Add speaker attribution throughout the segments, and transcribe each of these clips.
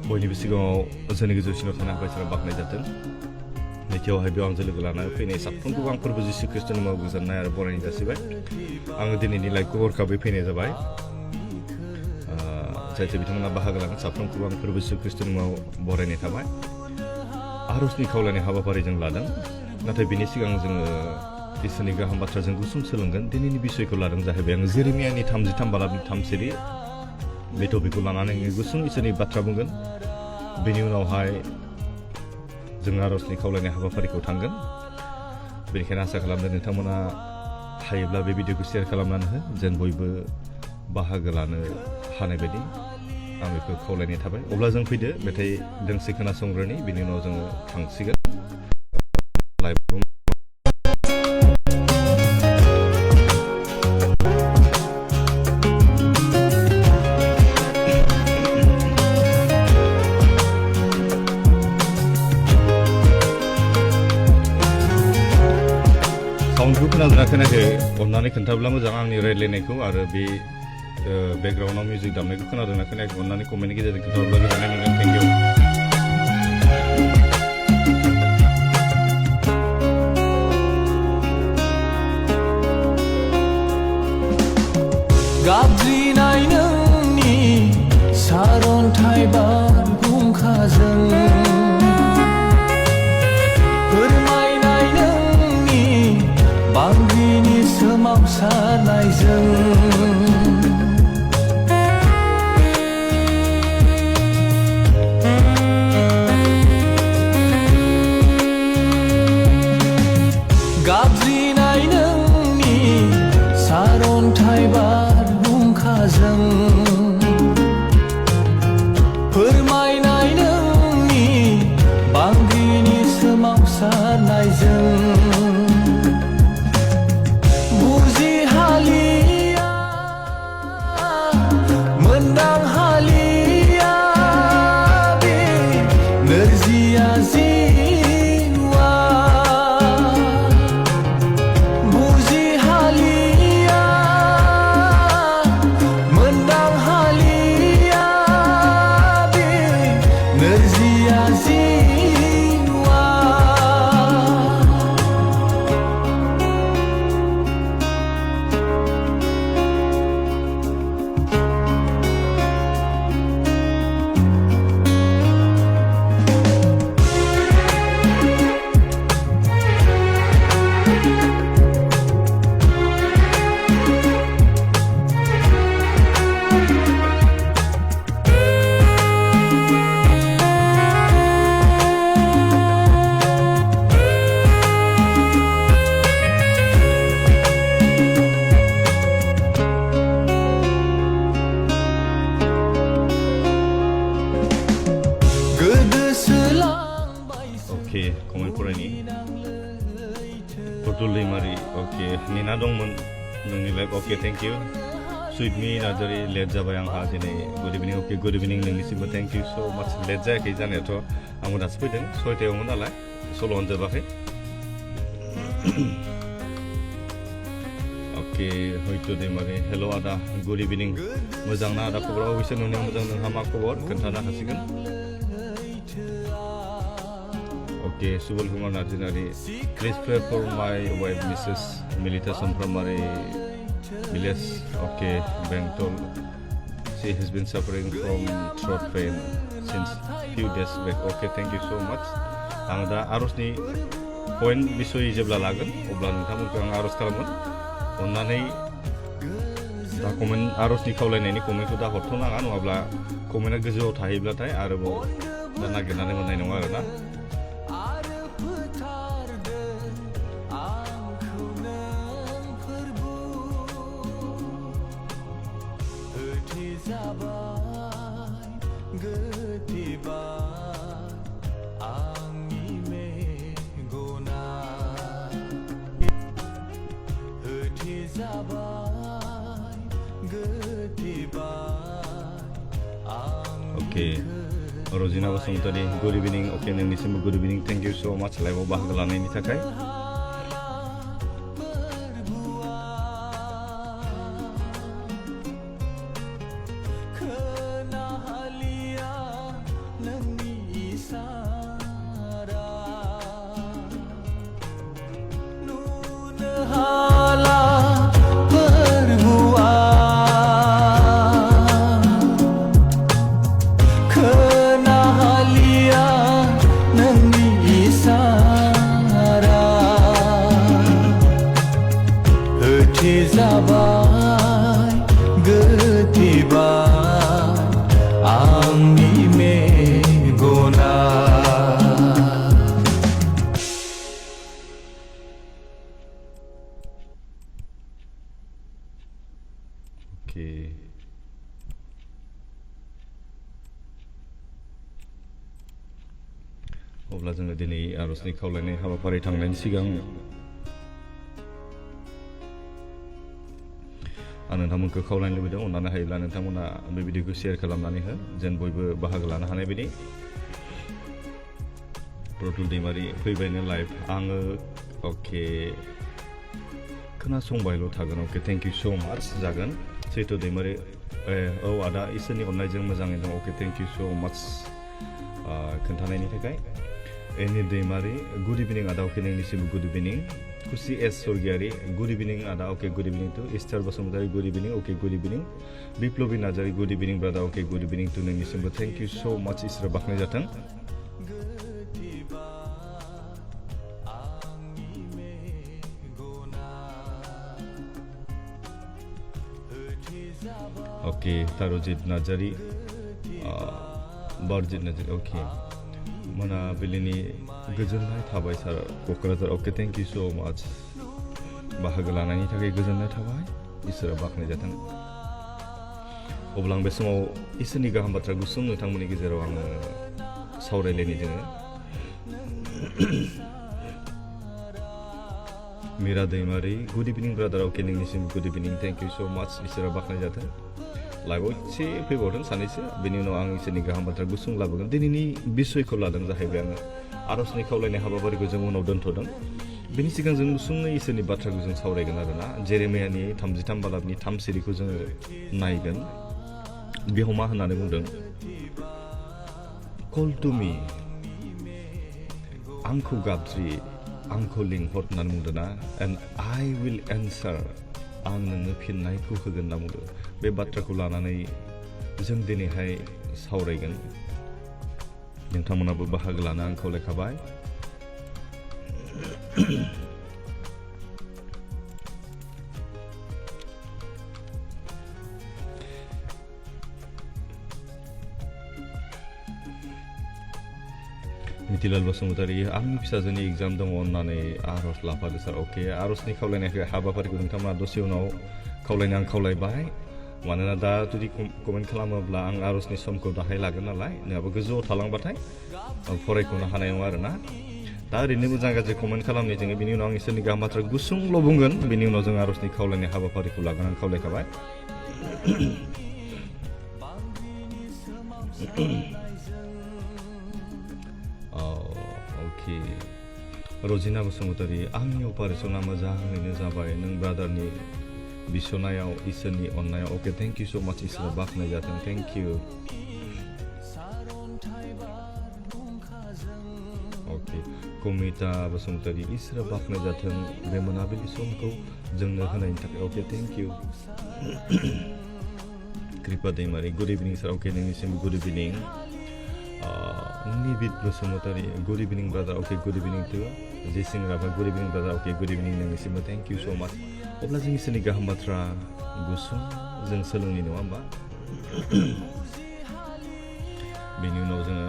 Speaker 1: बयनिबो सिगाङाव जोंनि गोजौसिनाव थानाय आफा बाख्नाय जाथों नैथियावहाय बेयाव आंजों लोगो लाना फैनाय साफ्रोमखौबो आं फोरबो जिसु खृष्टनि मुङाव गोजोननाय आरो बरायनाय जासिबाय आङो दिनैनि लाइभखौ हरखाबै फैनाय जाबाय जायते बिथांमोना बाहागो लादों साफ्रोमखौबो आं फोरबो जिसु खृष्टनि मुङाव बरायनाय थाबाय आरजनि खावलायनाय हाबाफारि जों लादों नाथाय बिनि सिगां जोङो इसोरनि गाहाम बाथ्राजों गुसुं सोलोंगोन दिनैनि बिसयखौ लादों जाहैबाय आं जेरेमियानि 33 बालाबनि 3 सिरि बे टपिकखौ लानानै गुसुं इसोरनि बाथ्रा बुंगोन बेनि उनावहाय जों आरजनि खावलायनाय हाबाफारिखौ थांगोन बेनिखायनो आसा खालामदों नोंथांमोना हायोब्ला बे भिडिअखौ शेयार खालामनानै हो जेन बयबो बाहागो लानो हानाय बायदि आं बेखौ खावलायनाय थाबाय अब्ला जों फैदो मेथाइ दोंसे खोनासंग्रोनि बेनि उनाव जोङो थांसिगोन साउन्डखौ खोनादोंना खोनायाखै अननानै खोन्थाब्ला मोजां आंनि रायज्लायनायखौ आरो बे बेकग्राउन्डआव मिउजिक दामनायखौ खोनादोंना खोनायाखै अननानै कमेन्टनि गेजेरजों खोन्थाब्ला गोजोननाय मोनगोन थेंक इउ
Speaker 2: गाबज्रिनाय नोंनि सारन्थाइ बारहुंखाजों फोरमायनाय नोंनि बांग्रिनि सोमावसारनायजों गाबज्रिनाय नोंनि सारन्थाइ बारहुंखाजों फोरमायनाय नोंनि बांग्रिनि सोमावसारनायजों बुजिहालिया मोनदां हालिया बे नोरजिया जिउआ बुजिहालिया मोनदां हालिया बे नोरजिया जिउआ
Speaker 1: ओके कमेन्ट फरायनि टटल दैमारि ओके नेना दंमोन नोंनि लाइफ ओके थेंक इउ सुइट मी नार्जारि लेट जाबाय आंहा दिनै good evening okay good evening नोंनिसिमबो thank you so' much late जायाखै जानायाथ' आंबो दासो फैदों 6टायावमोन नालाय सल'आनो जोबाखै ओके हयथ' दैमारि हेल' आदा गुड इभिनिं मोजां ना आदा खबरा अबयसे नुनायाव मोजां नोंहा मा खबर खोन्थानो हासिगोन okay Subal Kumar Narzary please pray for my wife Mrs Milita Samphramari village okay बेंटल she has been suffering from throat pain since few days back okay thank you so much आं दा आरजनि पइन्ट बिसय जेब्ला लागोन अब्ला नोंथांमोनखौ आं आरज खालामगोन अननानै दा कमेन्ट आरजनि खावलायनायनि कमेन्टखौ दा हरथ'नाङा नङाब्ला कमेन्टआ गोजौआव थाहैब्लाथाय आरोबाव दा नागिरनानै मोननाय नङा आरोना okay Rajina Basumatary good evening okay नोंनिसिमबो good evening thank you so' much लाइभआव बाहागो लानायनि थाखाय
Speaker 2: गोथे जाबाय गोथेबाय आंनि मेगना
Speaker 1: Okay. अब्ला जोङो दिनै आर'जनि खावलायनाय हाबाफारि थांनायनि सिगां आं नोंथांमोनखौ खावलायनो लुबैदों अननानै हायोब्ला नोंथांमोना बे भिडिअखौ शेयार खालामनानै हो जेन बयबो बाहागो लानो हानाय बायदि प्रतुल दैमारि फैबायनो लाइभ आङो अके खोनासंबायल' थागोन अके थेंक इउ स' माच जागोन सैथ' दैमारि औ आदा इसोरनि अननायजों मोजाङै दं अके थेंक इउ स' माच खोन्थानायनि थाखाय एनि दैमारि गुड इभिनिं आदा अके नोंनिसिमबो गुड इभिनिं खुसि एस स्वर्गियारि गुड इभिनिं आदा okay good evening to Istar Basumatary good evening okay good evening Biplabi Narzary good evening brother okay good evening to नोंनिसिमबो थेंक इउ स' माच इसोरा बाख्नाय जाथों अके तारजित नार्जारि बारजित नार्जारि अके मोनाबिलिनि गोजोननाय थाबाय सार क'क्राझार अके थेंक इउ स' माच बाहागो लानायनि थाखाय गोजोननाय थाबाय इसोरा बाख्नाय जाथों अब्ला आं बे समाव इसोरनि गाहाम बाथ्रा गुसुं नोंथांमोननि गेजेराव आङो सावरायलायनि जोङो मीरा दैमारि गुड इभिनिं ब्रादार अके नोंनिसिम good evening thank you so' much इसोरा बाख्नाय जाथों लाइभआव एसे फैबावदों सानैसो बेनि उनाव आं इसोरनि गाहाम बाथ्रा गुसुं लाबोगोन दिनैनि बिसयखौ लादों जाहैबाय आङो आर'जनि खावलायनाय हाबाफारिखौ जों उनाव दोनथ'दों बेनि सिगां जों गुसुङै इसोरनि बाथ्राखौ जों सावरायगोन आरोना जेरेमियानि 33 बालाबनि 3 सिरिखौ जोङो नायगोन बेयाव मा होननानै बुंदों कल टु मी आंखौ गाबज्रि आंखौ लिंहर होननानै बुंदों ना एन्ड आइ विल एन्सार आं नोंनो फिननायखौ होगोन होनना बुंदों बे बाथ्राखौ लानानै जों दिनैहाय सावरायगोन नोंथांमोनाबो बाहागो लानो आं खावलायखाबाय मिथिलाल बसुमतारी आंनि फिसाजोनि एग्जाम दङ होननानै आर'ज लाफादो सार अके आर'जनि खावलायनाय हाबाफारिखौ नोंथांमोना दसे उनाव खावलायनो आं खावलायबाय मानोना दा जुदि कमेन्ट खालामोब्ला आं आर'जनि समखौ दाहाय लागोन नालाय नङाबा गोजौआव थालांबाथाय फरायख'नो हानाय नङा आरोना दा ओरैनो मोजां गाज्रि कमेन्ट खालामनाय जोङो बिनि उनाव आं इसोरनि गाहाम बाथ्रा गुसुंल' बुंगोन बिनि उनाव जों आर'जनि खावलायनाय हाबाफारिखौ लागोन आं खावलायखाबाय अके रजिना बसुमतारी आंनि अपारेसना मोजाङैनो जाबाय नों ब्रादारनि बिसनायाव इसोरनि अननायाव अके थेंक इउ स' माच इसोरा बाख्नाय जाथों थेंक इउ अके कमिता बसुमतारी इसोरा बाख्नाय जाथों बे मोनाबिलि समखौ जोंनो होनायनि थाखाय अके थेंक इउ कृपा दैमारि गुड इभिनिं सार अके नोंनिसिम good evening Nibid Basumatary good evening brother okay good evening to Jesing Rabha good evening brother okay good evening नोंनिसिमबो थेंक इउ स' माच अब्ला जों इसोरनि गाहाम बाथ्रा गुसुं जों सोलोंनि नङा होमबा बेनि उनाव जोङो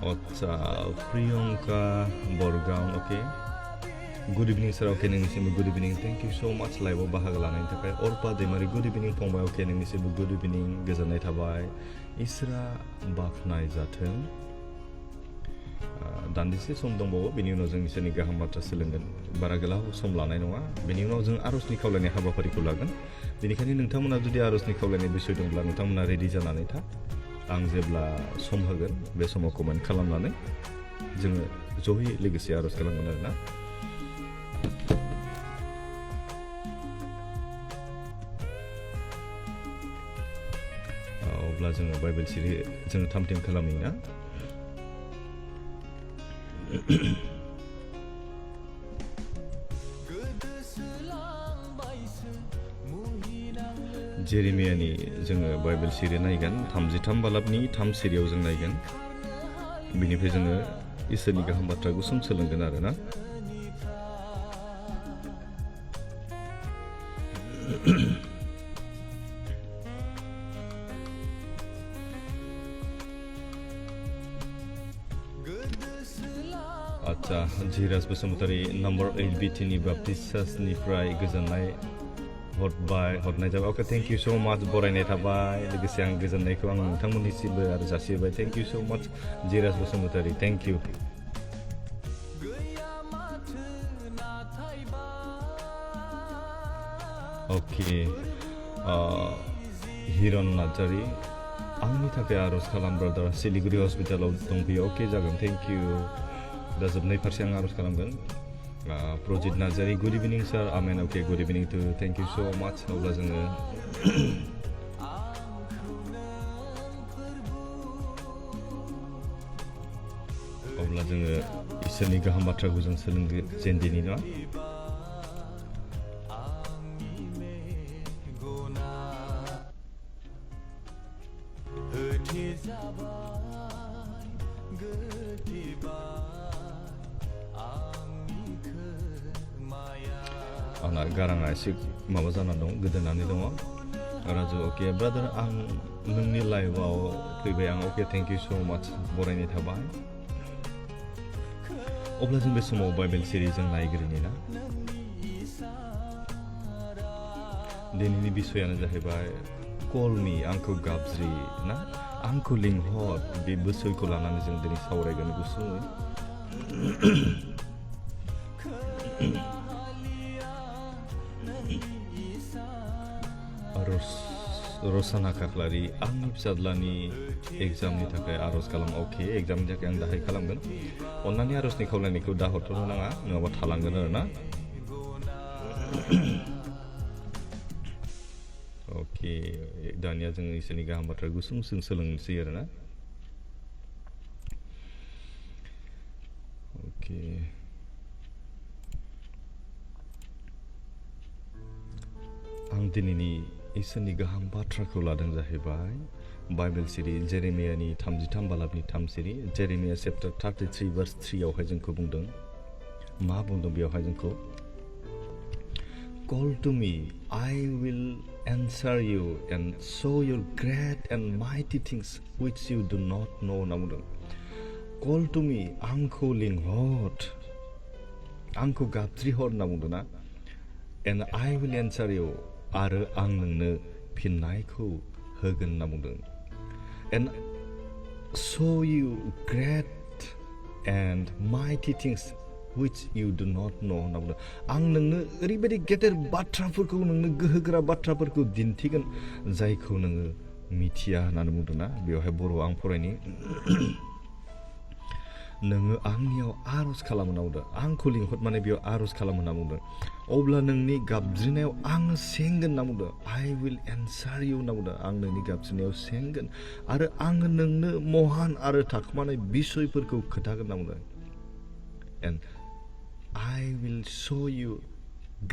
Speaker 1: आच्छा Priyanka Bargav okay good evening sir okay नोंनिसिमबो good evening thank you so' much लाइभआव बाहागो लानायनि थाखाय अर्पा दैमारि गुड इभिनिं फंबाय अके नोंनिसिमबो गुड इभिनिं गोजोननाय थाबाय इसोरा बाख्नाय जाथों दान्दिसे सम दंबावो बेनि उनाव जों इसोरनि गाहाम बाथ्रा सोलोंगोन बारा गोलाव सम लानाय नङा बेनि उनाव जों आर'जनि खावलायनाय हाबाफारिखौ लागोन बेनिखायनो नोंथांमोना जुदि आर'जनि खावलायनाय बिसय दंब्ला नोंथांमोना रेडि जानानै था आं जेब्ला सम होगोन बे समाव कमेन्ट खालामनानै जोङो जयै लोगोसे आर'ज खालामगोन आरोना अब्ला जोङो बाइबेल सिरि जोङो थाम-थिम खालामनि ना जेरेमियानि जोङो बाइबेल सिरि नायगोन 33 बालाबनि 3 सिरियाव जों नायगोन बेनिफ्राय जोङो इसोरनि गाहाम बाथ्रा गुसुं सोलोंगोन आरोना आच्छा जिराज बसुमतारी नम्बर 8 बिटिनि बाप्टिस्ट चार्चनिफ्राय गोजोननाय हरनाय जाबाय अके थेंक इउ सो माच बरायनाय थाबाय लोगोसे आं गोजोननायखौ आं नोंथांमोननिसिमबो आरो जासिहोबाय thank you so much जिराज Basumatary thank you अके हिरन नार्जारी आंनि थाखाय आरज खालाम ब्रादार सिलिगुरि हस्पिटालाव दंफैयो अके जागोन थेंक इउ दा जोबनाय फारसे आं आरज खालामगोन Prajit Narzary good evening sir amen okay good evening to thank you so much अब्ला जोङो इसोरनि गाहाम बाथ्राखौ जों सोलोंजेन दिनै नङा आंना गाराङा एसे माबा जाना दं गोदोनानै दङ राजु अके ब्रादार आं नोंनि लाइफआव फैबाय आं अके थेंक इउ सो माच बरायनाय थाबाय अब्ला जों बे समाव बाइबेल सिरिजों नायग्रोनि ना दिनैनि बिसयानो जाहैबाय कल मी आंखौ गाबज्रि ना आंखौ लिंहर बे बिसयखौ लानानै जों दिनै सावरायगोन गुसुङै रसाना खाख्लारि आंनि फिसाज्लानि एग्जामनि थाखाय आरज खालाम अके एग्जामनि थाखाय आं दाहाय खालामगोन अन्नानै आरजनि खावलायनायखौ दा हरथ'नो नाङा नङाबा थालांगोन आरो ना अके दानिया जोङो इसोरनि गाहाम बाथ्रा गुसुं सोलोंनोसै आरो ना अके आं दिनैनि इसोरनि गाहाम बाथ्राखौ लादों जाहैबाय बाइबेल सिरि जेरेमियानि 33 बालाबनि 3 सिरि जेरेमिया चेप्टार 33 भार्स 3 आवहाय जोंखौ बुंदों मा बुंदों बेयावहाय जोंखौ Call to me I will answer you and show you great and mighty things which you do not know होनना बुंदों Call to me आंखौ लिंहर आंखौ गाबज्रि हर होनना बुंदों ना and I will answer you आरो आं नोंनो फिननायखौ होगोन होनना बुंदों and show you great and mighty things which you do not know होनना बुंदों आं नोंनो ओरैबायदि गेदेर बाथ्राफोरखौ नोंनो गोहोगोरा बाथ्राफोरखौ दिन्थिगोन जायखौ नोङो मिथिया होननानै बुंदों ना बेवहाय बर'आव आं फरायनि नोङो आंनियाव आरज खालाम होनना बुंदों आंखौ लिंहर माने बेयाव आरज खालाम होनना बुंदों अब्ला नोंनि गाबज्रिनायाव आङो सेंगोन होनना बुंदों I will answer you होनना बुंदों आं नोंनि गाबज्रिनायाव सेंगोन आरो आङो नोंनो महान आरो थाखोमानाय बिसयफोरखौ खोन्थागोन होनना बुंदों and I will show you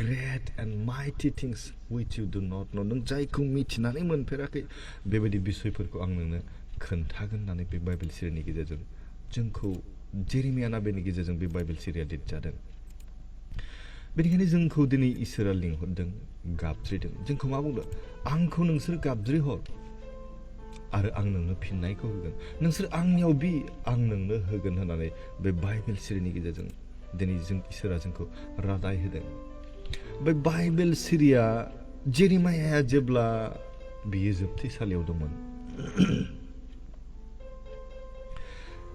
Speaker 1: great and mighty things which you do not know नों जायखौ मिथिनानै मोनफेराखै बेबायदि बिसयफोरखौ आं नोंनो खोन्थागोन होननानै बे बाइबेल सिरिनि गेजेरजों जोंखौ जेरेमिया नाबेनि गेजेरजों बे बाइबेल सिरिया लिरजादों बेनिखायनो जोंखौ दिनै इसोरा लिंहरदों गाबज्रिदों जोंखौ मा बुंदों आंखौ नोंसोर गाबज्रि हर आरो आं नोंनो फिननायखौ होगोन नोंसोर आंनियाव बि आं नोंनो होगोन होननानै बे बाइबेल सिरिनि गेजेरजों दिनै जों इसोरा जोंखौ रादाय होदों बे बाइबेल सिरिया जेरेमियाया जेब्ला बियो जोबथेसालियाव दंमोन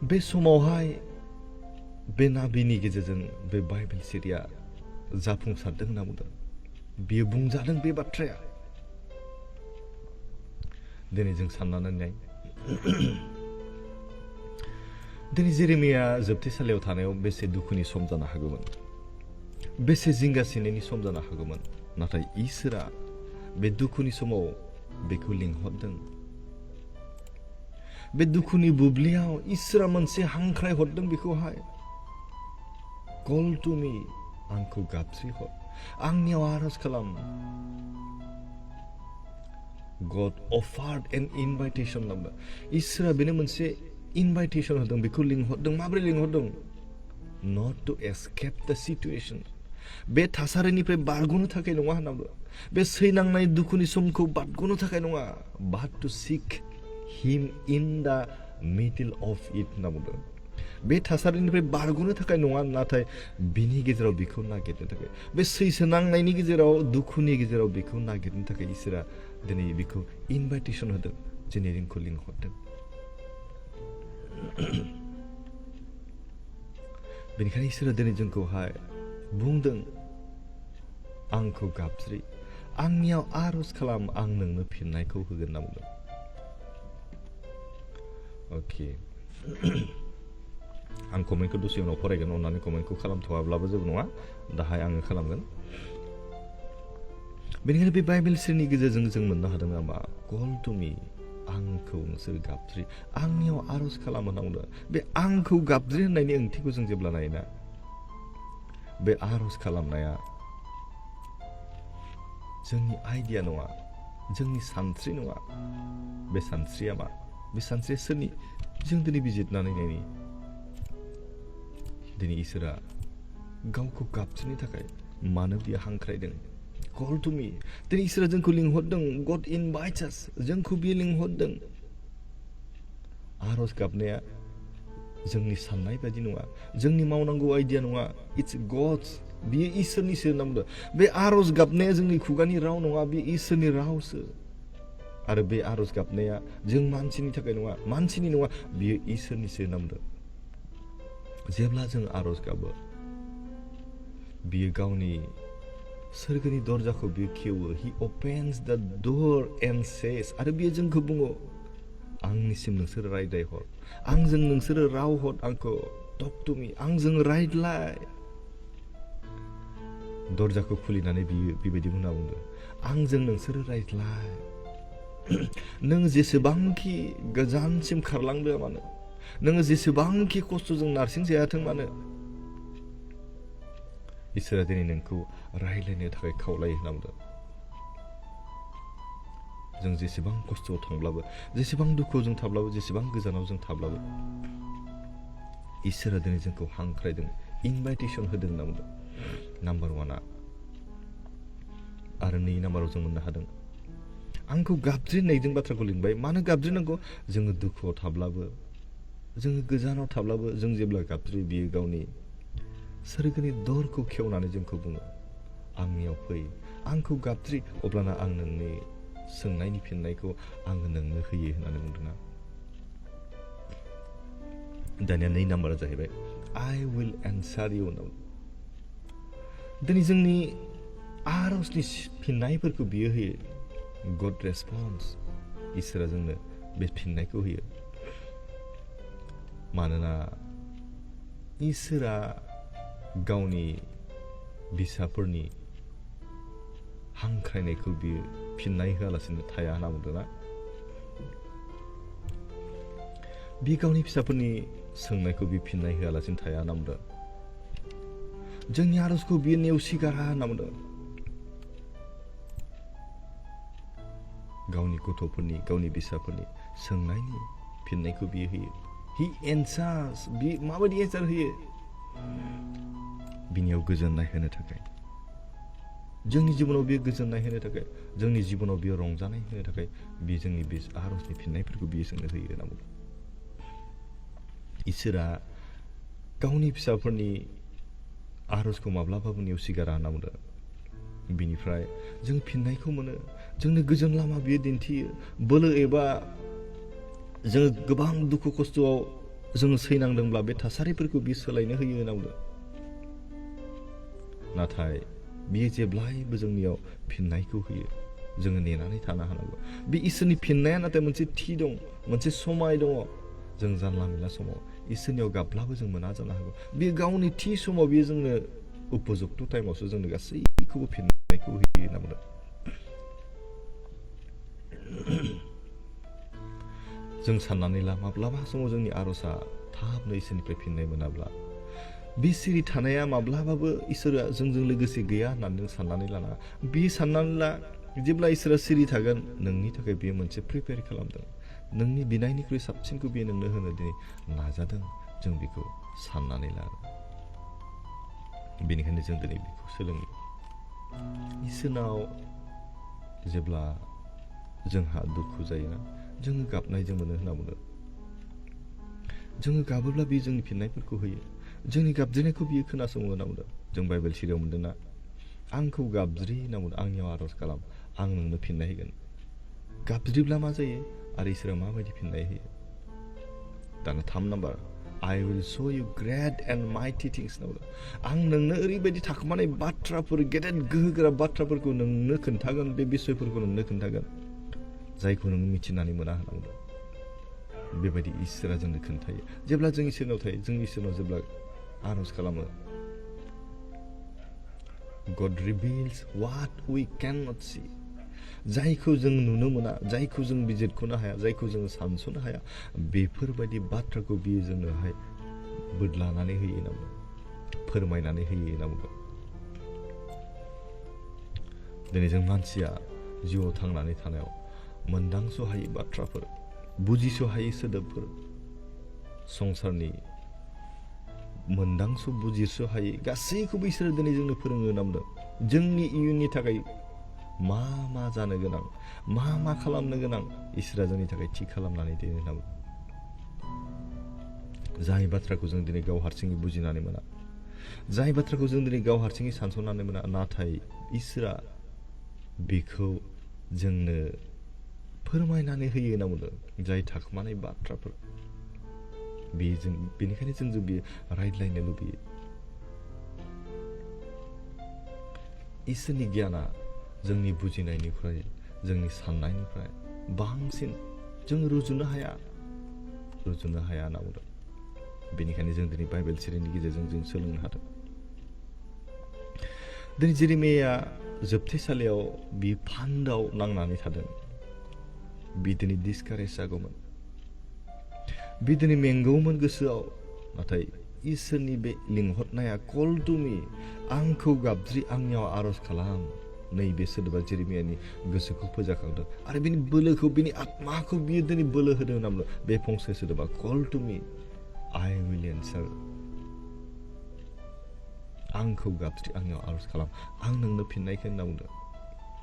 Speaker 1: बे समावहाय बे नाबिनि गेजेरजों बे बाइबेल सिरिया जाफुंसारदों होनना बुंदों बियो बुंजादों बे बाथ्राया दिनै जों साननानै नाय दिनै जेरेमिया जोबथेसालियाव थानायाव बेसे दुखुनि सम जानो हागौमोन बेसे जिंगासिनायनि सम जानो हागौमोन नाथाय इसोरा बे दुखुनि समाव बेखौ लिंहरदों बे दुखुनि बुब्लियाव इसोरा मोनसे हांख्राय हरदों बेखौहाय कल टु मी आंखौ गाबज्रि हर आंनियाव आरज खालाम God offered an invitation होनना इसोरा बेनो मोनसे इनभाइटेसन होदों बेखौ लिंहरदों माबोरै लिंहरदों not to escape the situation बे थासारिनिफ्राय बारग'नो थाखाय नङा होनना बुंदों बे सैनांनाय दुखुनि समखौ बारग'नो थाखाय नङा but to seek him in the middle of it होनना बुंदों बे थासारिनिफ्राय बारग'नो थाखाय नङा नाथाय बिनि गेजेराव बेखौ नागिरनो थाखाय बे सैसोनांनायनि गेजेराव दुखुनि गेजेराव बेखौ नागिरनो थाखाय इसोरा दिनै बेखौ इनभाइटेसन होदों दिनै जोंखौ लिंहरदों बेनिखायनो इसोरा दिनै जोंखौहाय बुंदों आंखौ गाबज्रि आंनियाव आर'ज खालाम आं नोंनो फिननायखौ होगोन होनना बुंदों अके आं कमेन्टखौ दसे उनाव फरायगोन अननानै कमेन्टखौ खालामथ'वाब्लाबो जेबो नङा दाहाय आङो खालामगोन बेनिखायनो बे बाइबेल सिरिनि गेजेरजों जों मोननो हादों नामा कल टु मी आंखौ नोंसोर गाबज्रि आंनियाव आर'ज खालाम होनना बुंदों बे आंखौ गाबज्रि होननायनि ओंथिखौ जों जेब्ला नायोना बे आर'ज खालामनाया जोंनि आइडिया नङा जोंनि सानस्रि नङा बे सानस्रिया मा बे सानस्रिया सोरनि जों दिनै बिजिरनानै नायनि दिनै इसोरा गावखौ गाबज्रिनो थाखाय मानो बियो हांख्रायदों कल टु मी दिनै इसोरा जोंखौ लिंहरदों गड इनभाइट्स आस जोंखौ बियो लिंहरदों आर'ज गाबनाया जोंनि साननाय बायदि नङा जोंनि मावनांगौ आइडिया नङा इट्स गड्स बियो इसोरनिसो होनना बुंदों बे आर'ज गाबनाया जोंनि खुगानि राव नङा बे इसोरनि रावसो आरो बे आर'ज गाबनाया जों मानसिनि थाखाय नङा मानसिनि नङा बियो इसोरनिसो होनना बुंदों जेब्ला जों आर'ज गाबो बियो गावनि सोरगोनि दरजाखौ बियो खेवो हि अपेन्स द डोर एन्ड सेस आरो बियो जोंखौ बुङो आंनिसिम नोंसोर रायज्लायहर आंजों नोंसोरो राव हर आंखौ टक टु मी आंजों रायज्लाय दरजाखौ खुलिनानै बियो बेबायदि होनना बुंदों आंजों नोंसोरो रायज्लाय नों जेसेबांखि गोजानसिम खारलांदों मानो नोङो जेसेबांखि खस्थ'जों नारसिंजायाथों मानो इसोरा दिनै नोंखौ रायज्लायनो थाखाय खावलायो होनना बुंदों जों जेसेबां खस्थ'आव थांब्लाबो जेसेबां दुखुआव जों थाब्लाबो जेसेबां गोजानाव जों थाब्लाबो इसोरा दिनै जोंखौ हांख्रायदों इनभाइटेसन होदों होनना बुंदों नाम्बार वानआ आरो नै नाम्बाराव जों मोननो हादों आंखौ गाबज्रिनायजों बाथ्राखौ लिंबाय मानो गाबज्रिनांगौ जोङो दुखुआव थाब्लाबो जोङो गोजानाव थाब्लाबो जों जेब्ला गाबज्रि बियो गावनि सोरगोनि दरखौ खेवनानै जोंखौ बुङो आंनियाव फै आंखौ गाबज्रि अब्लाना आं नोंनि सोंनायनि फिननायखौ आङो नोंनो होयो होननानै बुंदोंना दानिया नै नाम्बारा जाहैबाय I will answer you होनना दिनै जोंनि आर'जनि फिननायफोरखौ बियो होयो गड रेसपन्स इसोरा जोंनो बे फिननायखौ होयो मानोना इसोरा गावनि बिसाफोरनि हांख्रायनायखौ बियो फिननाय होआलासिनो थाया होनना बुंदोंना बि गावनि फिसाफोरनि सोंनायखौ बि फिननाय होआलासिनो थाया होनना बुंदों जोंनि आर'जखौ बियो नेवसिगारा होनना बुंदों गावनि गथ'फोरनि गावनि बिसाफोरनि सोंनायनि फिननायखौ बियो होयो हि एन्सार्स बि माबायदि एन्सार होयो बिनियाव गोजोननाय होनो थाखाय जोंनि जिबनाव बियो गोजोननाय होनो थाखाय जोंनि जिबनाव बियो रंजानाय होनो थाखाय बियो जोंनि बे आर'जनि फिननायफोरखौ बियो जोंनो होयो होनना बुंदों इसोरा गावनि फिसाफोरनि आर'जखौ माब्लाबाबो नेवसिगारा होनना बुंदों बिनिफ्राय जों फिननायखौ मोनो जोंनो गोजोन लामा बियो दिन्थियो बोलो एबा जोङो गोबां दुखु खस्थ'आव जोङो सैनांदोंब्ला बे थासारिफोरखौ बियो सोलायनो होयो होनना बुंदों नाथाय बियो जेब्लायबो जोंनियाव फिननायखौ होयो जोङो नेनानै थानो हानांगौ बे इसोरनि फिननाया नाथाय मोनसे थि दं मोनसे समाय दङ जों जानला मोनला समाव इसोरनियाव गाबब्लाबो जों मोना जानो हागौ बे गावनि थि समाव बियो जोंनो उपजुक्त टाइमावसो जोंनो गासैखौबो फिननायखौ होयो होनना बुंदों जों साननानै ला माब्लाबा समाव जोंनि आर'जआ थाबनो इसोरनिफ्राय फिननाय मोनाब्ला बे सिरि थानाया माब्लाबाबो इसोरा जोंजों लोगोसे गैया होननानै जों साननानै लाना बे साननानै ला जेब्ला इसोरा सिरि थागोन नोंनि थाखाय बेयो मोनसे प्रिपेयार खालामदों नोंनि बिनायनिख्रुइ साबसिनखौ बियो नोंनो होनो दिनै नाजादों जों बेखौ साननानै ला बेनिखायनो जों दिनै बेखौ सोलोङो इसोरनाव जेब्ला जोंहा दुखु जायोना जोङो गाबनायजों मोनो होनना बुङो जोङो गाबोब्ला बियो जोंनि फिननायफोरखौ होयो जोंनि गाबज्रिनायखौ बियो खोनासङो होनना बुंदों जों बाइबेल सिरियाव मोनदोंना आंखौ गाबज्रि होनना बुंदों आंनियाव आर'ज खालाम आं नोंनो फिननाय होगोन गाबज्रिब्ला मा जायो आरो इसोरा माबायदि फिननाय होयो दाना 3 number I will show you great and mighty things होनना बुंदों आं नोंनो ओरैबायदि थाखोमानाय बाथ्राफोर गेदेर गोहोगोरा बाथ्राफोरखौ नोंनो खोन्थागोन बे बिसयफोरखौ नोंनो खोन्थागोन जायखौ नों मिथिनानै मोना होनना बुंदों बेबायदि इसोरा जोंनो खोन्थायो जेब्ला जों इसोरनाव थायो जों इसोरनाव जेब्ला आर'ज खालामो God reveals what we cannot see जायखौ जों नुनो मोना जायखौ जों बिजिरख'नो हाया जायखौ जों सानस'नो हाया बेफोरबायदि बाथ्राखौ बियो जोंनोहाय बोदलानानै होयो होनना बुङो फोरमायनानै होयो होनना बुङो दिनै जों मानसिया जिउआव थांनानै थानायाव मोनदांस' हायै बाथ्राफोर बुजिस' हायै सोदोबफोर संसारनि मोनदांस' बुजिस' हायै गासैखौबो इसोरा दिनै जोंनो फोरोङो होनना बुंदों जोंनि इयुननि थाखाय मा मा जानो गोनां मा खालामनो गोनां इसोरा जोंनि थाखाय थि खालामनानै दोनो होनना बुङो जाय बाथ्राखौ जों दिनै गाव हारसिङै बुजिनानै मोना जाय बाथ्राखौ जों दिनै गाव हारसिङै सानस'नानै मोना नाथाय इसोरा बेखौ जोंनो फोरमायनानै होयो होनना बुंदों जाय थाखोमानाय बाथ्राफोर बेनिखायनो जों बियो रायज्लायनो लुबैयो इसोरनि गियाना जोंनि बुजिनायनिफ्राय जोंनि साननायनिफ्राय बांसिन जों रुजुनो हाया होनना बुंदों बेनिखायनो जों दिनै बाइबेल सिरिनि गेजेरजों जों सोलोंनो हादों दिनै जेरेमियाया जोबथेसालियाव बियो फान्दआव नांनानै थादों बि दिनै डिसकारेज जागौमोन बि दिनै मेंगौमोन गोसोआव नाथाय इसोरनि बे लिंहरनाया कल टु मी आंखौ गाबज्रि आंनियाव आर'ज खालाम नैबे सोदोबा जेरेमियानि गोसोखौ फोजाखांदों आरो बिनि बोलोखौ बिनि आत्माखौ बियो दिनै बोलो होदों होनना बुंदों बे फंसे सोदोबा call to me I will answer आंखौ गाबज्रि आंनियाव आर'ज खालाम आं नोंनो फिननायखौ होनना बुंदों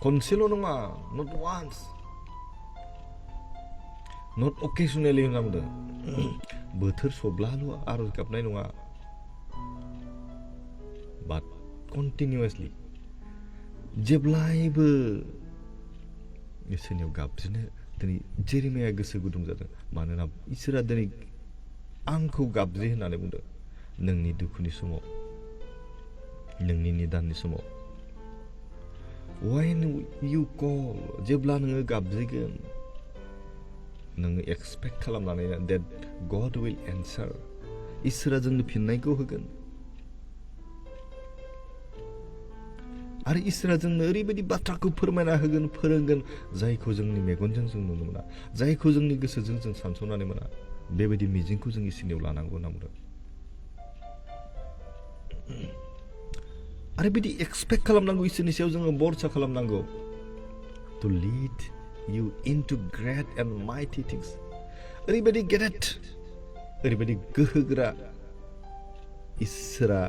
Speaker 1: खनसेल' नङा not once not occasionally होनना बुंदों बोथोर सब्लाल' आर'ज गाबनाय नङा but continuously जेब्लायबो इसोरनियाव गाबज्रिनो दिनै जेरेमियाया गोसो गुदुं जादों मानोना इसोरा दिनै आंखौ गाबज्रि होननानै बुंदों नोंनि दुखुनि समाव नोंनि निदाननि समाव when you call जेब्ला नोङो गाबज्रिगोन नोङो एक्सपेक्ट खालामनानै that God will answer इसोरा जोंनो फिननायखौ होगोन आरो इसोरा जोंनो ओरैबायदि बाथ्राखौ फोरमायना होगोन फोरोंगोन जायखौ जोंनि मेगनजों जों नुनो मोना जायखौ जोंनि गोसोजों जों सानस'नानै मोना बेबायदि मिजिंखौ जों इसोरनियाव लानांगौ होनना बुंदों आरो बिदि एक्सपेक्ट खालामनांगौ इसोरनि सायाव जोङो भरसा खालामनांगौ to lead you into great and mighty things ओरैबायदि गेदेर ओरैबायदि गोहोगोरा इसोरा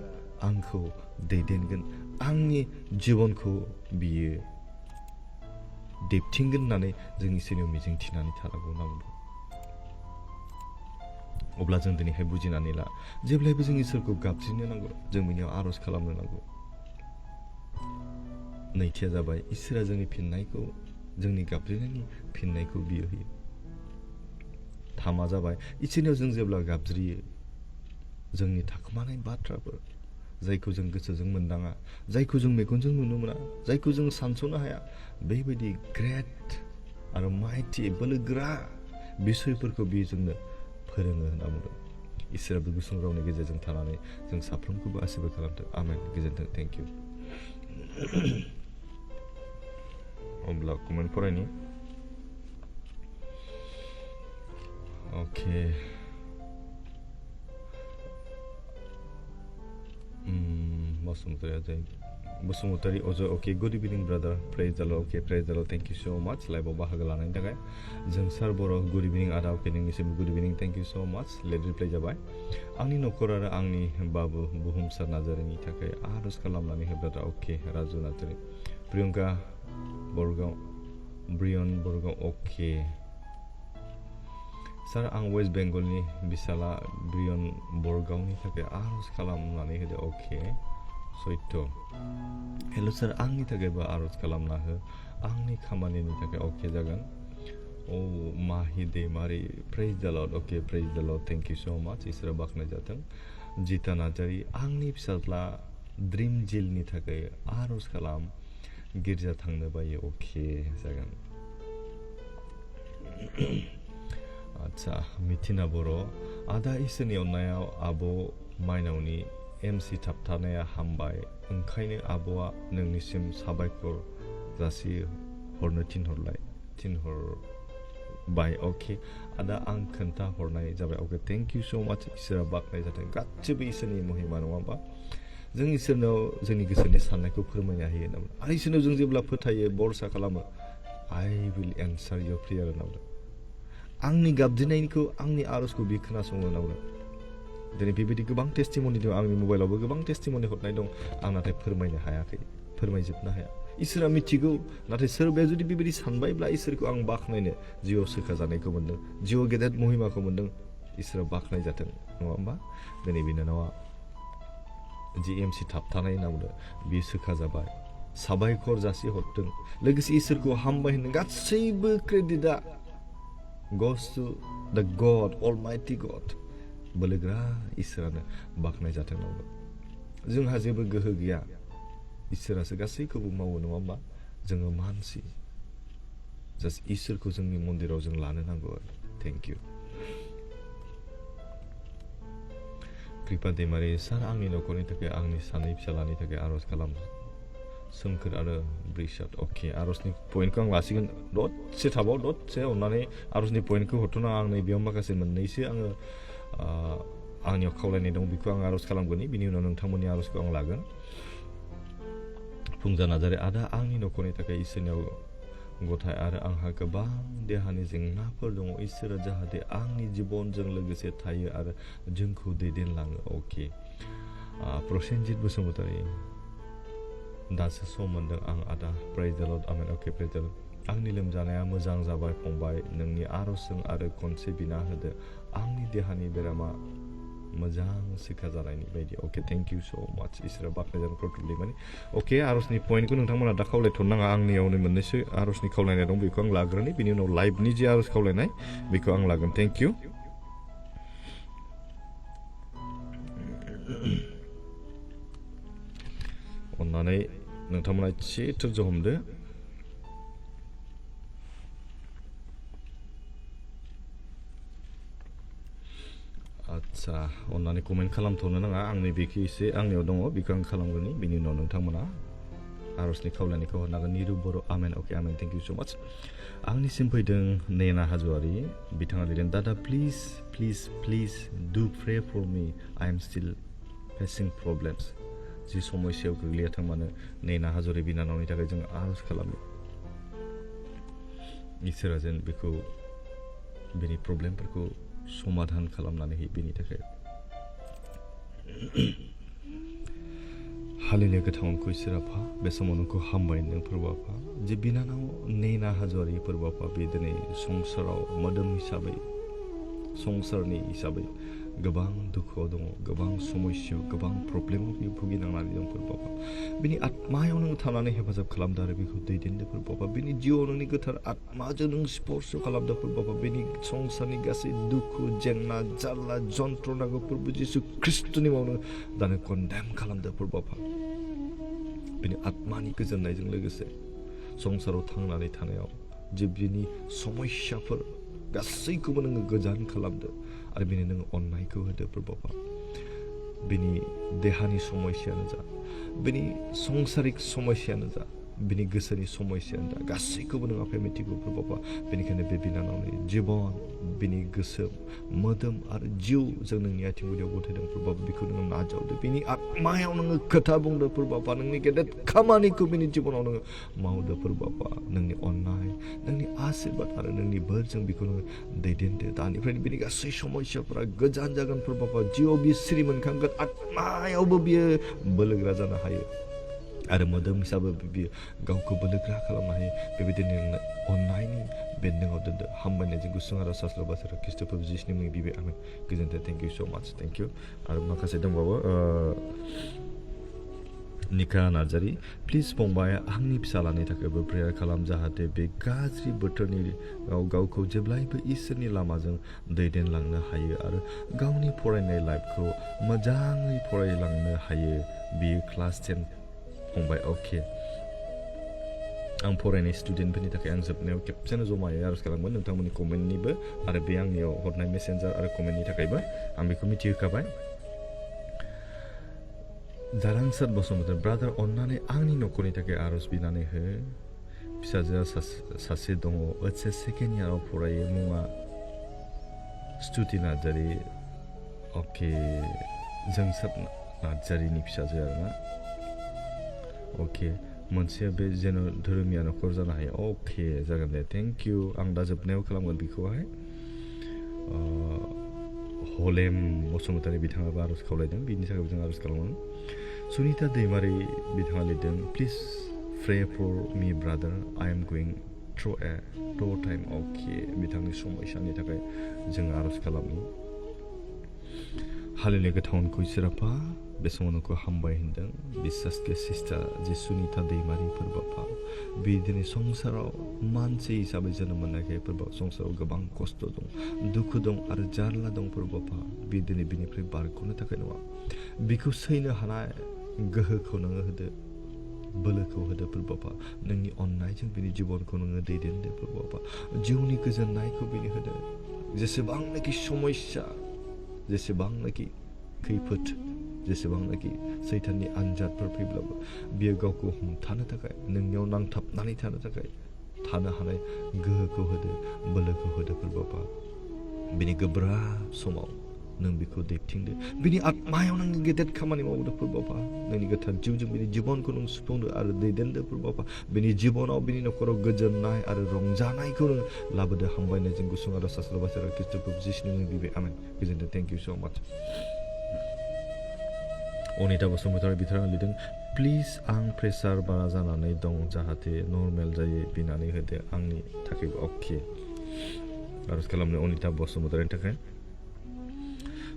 Speaker 1: आंखौ दैदेनगोन आंनि जिबनखौ बियो देबथिंगोन होननानै जों इसोरनियाव मिजिं थिनानै थानांगौ होनना बुंदों अब्ला जों दिनैहाय बुजिनानै ला जेब्लायबो जों इसोरखौ गाबज्रिनो नांगौ जों बिनियाव आर'ज खालामनो नांगौ नैथिया जाबाय इसोरा जोंनि फिननायखौ जोंनि गाबज्रिनायनि फिननायखौ बियो होयो थामा जाबाय इसोरनियाव जों जेब्ला गाबज्रियो जोंनि थाखोमानाय बाथ्राफोर जायखौ जों गोसोजों मोनदाङा जायखौ जों मेगनजों नुनो मोना जायखौ जों सानस'नो हाया बेबायदि ग्रेट आरो माइटि बोलोगोरा बिसयफोरखौ बियो जोंनो फोरोङो होनना बुंदों इसोराबो गुसुं रावनि गेजेरजों थानानै जों साफ्रोमखौबो आशीर्बाद खालामथों आमेन गोजोन्थों थेंक इउ अब्ला कमेन्ट फरायनि अके बसुमतारिया जाय Basumatary Ajay okay good evening brother praise the lord okay praise the lord thank you so much लाइभआव बाहागो लानायनि थाखाय जोंसार बर' गुड इभिनिं आदा ओके नोंनिसिम good evening thank you so much late reply जाबाय आंनि नखर आरो आंनि बाबु बुहुमसार नार्जारिनि थाखाय आरज खालामनानै हो brother okay Raju Narzary Priyanka Bargav Brian Bargav okay sir आं वेस्ट बेंगलनि बिसाला ब्रियन बरगावनि थाखाय आरज खालामनानै होदो ओके सैथो हेलो सार आंनि थाखायबो आरज खालामना हो आंनि खामानिनि थाखाय ओके जागोन ओ माहि दैमारि praise the lord okay praise the lord thank you so much इसोरा बाखनाय जाथों जिता नार्जारि आंनि फिसाज्ला ड्रिम जिलनि थाखाय आरज खालाम गिर्जा थांनो बायो ओके जागोन आच्छा मिथिना बर' आदा इसोरनि अननायाव आब' माइनावनि एमसि थाबथानाया हामबाय ओंखायनो आब'आ नोंनिसिम साबायखर जासि हरनो थिनहरबाय ओके आदा आं खोन्था हरनाय जाबाय okay thank you so much इसोरा बाखनाय जाथों गासिबो इसोरनि महिमा नङा होमबा जों इसोरनाव जोंनि गोसोनि साननायखौ फोरमायनो हायो होनना बुङो आरो इसोरनाव जों जेब्ला फोथायो भरसा खालामो I will answer your prayer होनना बुङो आंनि गाबज्रिनायखौ आंनि आरजखौ बि खोनासङो होनना बुङो दिनै बेबायदि गोबां टेस्टिमनि दं आंनि मबाइलावबो गोबां टेस्टिमनि हरनाय दं आं नाथाय फोरमायनो हायाखै फोरमायजोबनो हाया इसोरा मिथिगौ नाथाय सोरबाया जुदि बेबायदि सानबायब्ला इसोरखौ आं बाखनायनो जिउआव सोखा जानायखौ मोन्दों जिउआव गेदेर महिमाखौ मोन्दों इसोरा बाखनाय जाथों नङा होमबा दिनै बिनानावा जि एमसि थाबथानाय होनना बुङो बियो सोखा जाबाय साबायखर जासि हरदों लोगोसे इसोरखौ हामबाय होनो गासैबो क्रेडिटआ goes to the God Almighty God बोलोग्रा इसोरानो बाखनाय जाथों नांगौ जोंहा जेबो गोहो गैया इसोरासो गासैखौबो मावो नङा होमबा जोङो मानसि जास्ट इसोरखौ जोंनि मन्दिराव जों लानो नांगौ आरो थेंक इउ कृपा दैमारि सार आंनि नखरनि थाखाय आंनि सानै फिसालानि थाखाय आरज खालाम सोमखोर आरो ब्रिसाद ओके आरजनि पइन्टखौ आं लासिगोन दसे थाबाव दसे अननानै आरजनि पइन्टखौ हरथ'ना आं नैबेयाव माखासे मोननैसो आङो आंनियाव खावलायनाय दं बेखौ आं आरज खालामगोन बिनि उनाव नोंथांमोननि आरजखौ आं लागोन फुंजा नार्जारि आदा आंनि नखरनि थाखाय इसोरनियाव गथाय आरो आंहा गोबां देहानि जेंनाफोर दङ इसोरा जाहाथे आंनि जिबनजों लोगोसे थायो आरो जोंखौ दैदेनलाङो अके प्रसेनजित बसुमतारी दासो सम मोन्दों आं आदा praise the lord amen okay praise the lord आंनि लोमजानाया मोजां जाबाय फंबाय नोंनि आरजजों आरो खनसे बिना होदो आंनि देहानि बेरामा मोजां सिखा जानायनि बायदि अके थेंक इउ सो माच इसोरा बाखनायजानो प्रटुलि माने अके आरजनि पइन्टखौ नोंथांमोना दा खावलायथ'नाङा आंनियावनो मोननैसो आरजनि खावलायनाय दं बेखौ आं लाग्रोनि बिनि उनाव लाइभनि जे आरज खावलायनाय बेखौ आं लागोन थेंक इउ अननानै नोंथांमोना एसे धैर्य हमदो आच्छा अननानै कमेन्ट खालामथ'नो नाङा आंनि बेखौ एसे आंनियाव दङ बेखौ आं खालामगोन बिनि उनाव नोंथांमोना आरजनि खावलायनायखौ हरनांगोन निरु बर' आमेन okay amen thank you so माच आंनिसिम फैदों नेना हाज'वारि बिथाङा लिरदों दादा please please please do pray for me I am still facing problems जि समस्यायाव गोग्लैयाथों मानो नेना हाज'वारि बिनानावनि थाखाय जों आरज खालामो इसोरा जेन बेखौ बेनि प्रब्लेमफोरखौ समाधान खालामनानै होयो बेनि थाखाय हालिले गोथां अनखौ इसोर आफा बे समाव नोंखौ हामबाय नों फोरबो आफा जे बिनानाव नेना हाज'वारि फोरबो आफा बे दिनै संसाराव मोदोम हिसाबै संसारनि हिसाबै गोबां दुखुआव दङ गोबां समस्यायाव गोबां प्रब्लेमाव बे भुगिनांनानै दं फोरबो आफा बिनि आत्मायाव नों थानानै हेफाजाब खालामदो आरो बेखौ दैदेनदो फोरबो आफा बिनि जिउआव नोंनि गोथार आत्माजों नों स्पर्श खालामदो फोरबो आफा बेनि संसारनि गासै दुखु जेंना जारला जन्त्रनाखौ फोरबो जिसु ख्रिस्ट'नि मुङावनो दानो कन्डेम खालामदो फोरबो आफा बेनि आत्मानि गोजोननायजों लोगोसे संसाराव थांनानै थानायाव जे बिनि समस्याफोर गासैखौबो नोङो गोजान खालामदो आरो बेनि नोङो अननायखौ होदो फोरबो आफा बेनि देहानि समस्यायानो जा बेनि संसारिक समस्यायानो जा बिनि गोसोनि समयसा गासैखौबो नों आफाया मिथिगौ प्रभु बेनिखायनो बे बिनानावनि जिबन बिनि गोसो मोदोम आरो जिउ जों नोंनि आथिं गुदियाव गथायदों प्रभु बेखौ नोङो नाजावदो बिनि आत्मायाव नोङो खोथा बुंदो प्रभु नोंनि गेदेर खामानिखौ बिनि जिबनाव नोङो मावदो प्रभु नोंनि अननाय नोंनि आशीर्बाद आरो नोंनि बोरजों बेखौ नोङो दैदेनदो दानिफ्रायनो बिनि गासै समयसाफोरा गोजान जागोन प्रभु जिउआव बियो सिरि मोनखांगोन आत्मायावबो बियो बोलोग्रा जानो हायो आरो मोदोम हिसाबै बियो गावखौ बोलोग्रा खालामनो हायो बेबायदिनो नोंनो अननायनि बेन्दोङाव दोनदो हामबायनायजों गुसुं आरो सास्ल' बासार खृष्ट प्रभु जिसुनि मुङै बिबाय आमेन गोजोन्थों थेंक इउ स' माच थेंक इउ आरो माखासे दंबावो निका नार्जारी प्लिज फंबाय आंनि फिसालानि थाखायबो प्रेयार खालाम जाहाथे बे गाज्रि बोथोरनि गावखौ जेब्लायबो इसोरनि लामाजों दैदेनलांनो हायो आरो गावनि फरायनाय लाइफखौ मोजाङै फरायलांनो हायो बियो क्लास 10 फंबाय अके आं फरायनाय स्टुडेन्टफोरनि थाखाय आं जोबनायाव खेबसेनो जमायै आरज खालामगोन नोंथांमोननि कमेन्टनिबो आरो बे आंनियाव हरनाय मेसेन्जार आरो कमेन्टनि थाखायबो आं बेखौ मिथिहोखाबाय जारांसार बसुमतारी ब्रादार अन्नानै आंनि न'खरनि थाखाय आरज बिनानै हो फिसाजोआ सासे दङ ओइचएस सेकेन्ड इयाराव फरायो मुङा स्तुति नार्जारी अके जोंसार नार्जारीनि फिसाजो आरोना अके मोनसेया बे जेन' धोरोमिया न'खर जानो हायो अके जागोन दे थेंक इउ आं दा जोबनायाव खालामगोन बेखौहाय हलेम बसुमतारी बिथाङाबो आरज खावलायदों बिनि थाखायबो जों आरज खालामगोन सुनिता दैमारि बिथाङा लिरदों please pray for me brother I am going through a tough' time अके बिथांनि समयसानि थाखाय जों आरज खालामो हालेलुया गोथावनखौ इसोराफा बे समाव नोंखौ हामबाय होनदों बिसासके सिस्टार जे सुनिता दैमारि फोरबाफा बे दिनै संसाराव मानसि हिसाबै जोनोम मोननायखाय फोरबा संसाराव गोबां खस्थ' दं दुखु दं आरो जारला दं फोरबाफा बे दिनै बिनिफ्राय बारग'नो थाखाय नङा बेखौ सैनो हानाय गोहोखौ नोङो होदो बोलोखौ होदो फोरबाफा नोंनि अननायजों बिनि जिबनखौ नोङो दैदेनदो फोरबाफा जिउनि गोजोननायखौ बिनि होदो जेसेबांनाखि समयसा जेसेबांनाखि खैफोद जेसेबांनाखि सैताननि आनजादफोर फैब्लाबो बियो गावखौ हमथानो थाखाय नोंनियाव नांथाबनानै थानो थाखाय थानो हानाय गोहोखौ होदो बोलोखौ होदो फोरबाफा बिनि गोब्राब समाव नों बेखौ दैथिंदो बिनि आत्मायाव नों गेदेर खामानि मावदो फोरबाफा नोंनि गोथार जिउजों बिनि जिबनखौ नों सुफुंदो आरो दैदेनदो फोरबाफा बिनि जिबनाव बिनि न'खराव गोजोननाय आरो रंजानायखौ नों लाबोदो हामबायनायजों गुसुं आरो सास्ल' बासार खृष्ट प्रभु जिसुनि मुङै बिबाय आमेन गोजोन्थों थेंक इउ स' माच अनिता बसुमतारी बिथाङा लिरदों प्लिज आं प्रेसार बारा जानानै दं जाहाथे नर्मेल जायो बिनानै होदो आंनि थाखायबो अके आरज खालामनो अनिता बसुमतारीनि थाखाय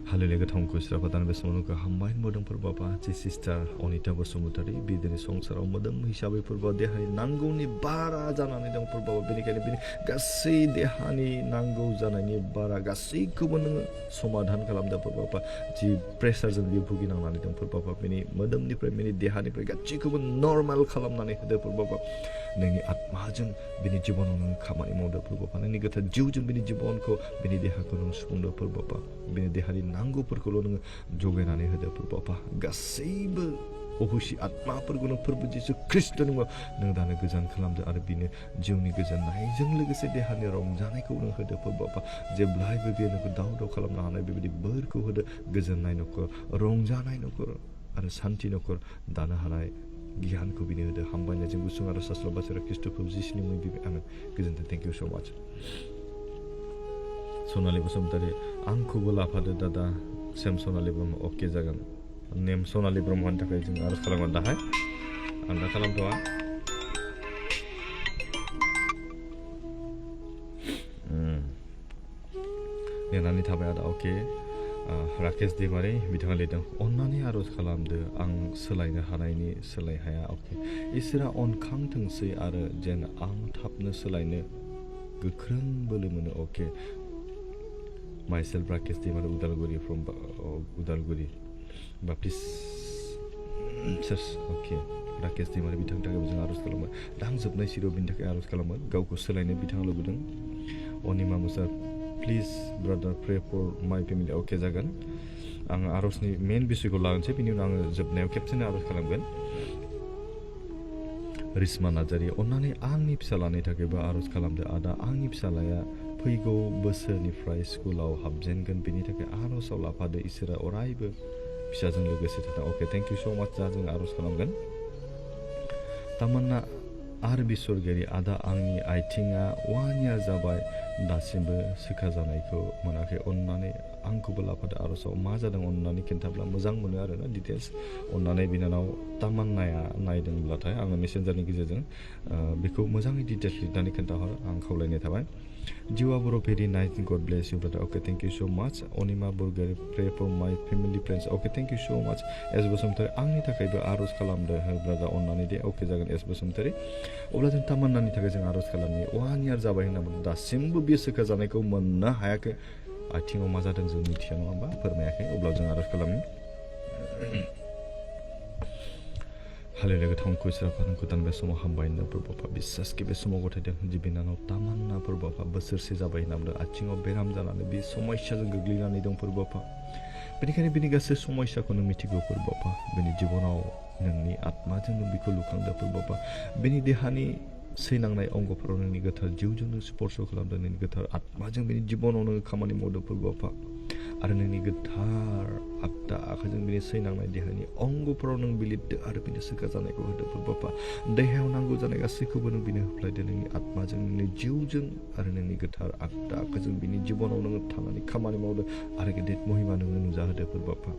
Speaker 1: हालेलुया गोथावनखौ इसोराफा दान बे समाव नोंखौ हामबाय मोदोम फोरबाफा जे सिस्टार अनिता बसुमतारी बे दिनै संसाराव मोदोम हिसाबै फोरबा देहानि नांगौनि बारा जानानै दं फोरबाबा बेनिखायनो बिनि गासै देहानि नांगौ जानायनि बारा गासैखौबो नोङो समाधान खालामदो फोरबाफा जि प्रेसारजों बियो भुगिनांनानै दं फोरबाफा बिनि मोदोमनिफ्राय बिनि देहानिफ्राय गासैखौबो नर्मेल खालामनानै होदो फोरबाफा नोंनि आत्माजों बिनि जिबनाव नों खामानि मावदो फोरबाफा नोंनि गोथार जिउजों बिनि जिबनखौ बिनि देहाखौ नों सुफुंदो फोरबाफा बिनि देहानि नांगौफोरखौल' नोङो जगायनानै होदो फोरबाफा गासैबो अहुसि आत्माफोरखौ नों फोरबो जिसु ख्रिस्ट'नि मुङाव नों दानो गोजान खालामदो आरो बिनो जिउनि गोजोननायजों लोगोसे देहानि रंजानायखौ नों होदो फोरबाफा जेब्लायबो बियो नोंखौ दाव दाव खालामनो हानाय बेबायदि बोरखौ होदो गोजोननाय न'खर रंजानाय न'खर आरो सान्थि न'खर दानो हानाय गियानखौ बिनो होदो हामबायनायजों गुसुं आरो सास्ल' बासार खृष्ट प्रभु जिसुनि मुङै बिबाय आमेन गोजोन्थों थेंक इउ स' माच सनालि बसुमतारी आंखौबो लाफादो दादा सेम सनालि ब्रह्म अके जागोन नेम सनालि ब्रह्मनि थाखाय जों आरज खालामगोन दाहाय आं दा खालामथ'वा नेनानै थाबाय आदा अके राकेश दैमारि बिथाङा लिरदों अन्नानै आरज खालामदो आं सोलायनो हानायनि सोलाय हाया अके इसोरा अनखांथोंसै आरो जेन आं थाबनो सोलायनो गोख्रों बोलो मोनो okay myself Rakesh Daimari Udalguri from Udalguri Baptist church okay Rakesh Daimari बिथांनि थाखायबो जों आरज खालामो दा आं जोबनाय सिरियाव बिनि थाखाय आरज खालामो गावखौ सोलायनो बिथाङा लुबैदों अनिमा मुसार please brother pray for my family अके जागोन आं आरजनि मेन बिसयखौ लानोसै बिनि उनाव आङो जोबनायाव खेबसेनो आरज खालामगोन रिस्मा नार्जारि अन्नानै आंनि फिसालानि थाखायबो आर'ज खालामदो आदा आंनि फिसालाया फैगौ बोसोरनिफ्राय स्कुलाव हाबजेनगोन बेनि थाखाय आर'जआव लाफादो इसोरा अरायबो फिसाजों लोगोसे थाथों अके थेंक इउ स' माच जा जों आर'ज खालामगोन तामान्ना आरो बिस्वरगिरि आदा आंनि आथिङा 1 year जाबाय दासिमबो सोखा जानायखौ मोनाखै अन्नानै आंखौबो लाफादो आर'जआव मा जादों अन्नानै खिन्थाब्ला मोजां मोनो आरोना डिटेल्स अन्नानै बिनानाव तामान्नाया नायदोंब्लाथाय आङो मेसेन्जारनि गेजेरजों बेखौ मोजाङै डिटेल्स लिरनानै खोन्थाहर आं खावलायनाय थाबाय जिवा बर' very nice God bless you brother okay thank you so' much Anima Borgoyary pray for my family friends okay thank you so' much S Basumatary आंनि थाखायबो आर'ज खालामदो ब्रादार अन्नानै दे अके जागोन एस बसुमतारी अब्ला जों तामान्नानि थाखाय जों आर'ज खालामनि 1 year जाबाय होनना बुंदों दासिमबो बे सोखा जानायखौ मोननो हायाखै आथिङाव मा जादों जों मिथिया नङा होमबा फोरमायाखै अब्ला जों आर'ज खालामनि हालेलुया गोथांखौ इसोरा नोंखौ दान बे समाव हामबायनो प्रभुआ बिसासके बे समाव गथायदों जि बिनानाव तामान्ना प्रभुआ बोसोरसे जाबाय होनना बुंदों आथिङाव बेराम जानानै बे समस्याजों गोग्लैनानै दं प्रभुआ बेनिखायनो बिनि गासै समस्याखौ नों मिथिगौ प्रभुआ बेनि जिबनाव नोंनि आत्माजों नों बेखौ लुखांदों प्रभुआ बेनि देहानि सैनांनाय अंगफोराव नोंनि गोथार जिउजों नों स्पर्श खालामदों नोंनि गोथार आत्माजों बेनि जिबनाव नों खामानि मावदों प्रभुआ आरो नोंनि गोथार आगदा आखाइजों बेनि सैनांनाय देहानि अंगफोराव नों बिलिरदो आरो बेनि सोखा जानायखौ होदो प्रभुआ देहायाव नांगौ जानाय गासैखौबो नों बिनो होफ्लायदो नोंनि आत्माजों नोंनि जिउजों आरो नोंनि गोथार आगदा आखाइजों बिनि जिबनाव नोङो थानानै खामानि मावदो आरो गेदेर महिमा नोङो नुजाहोदो प्रभुआ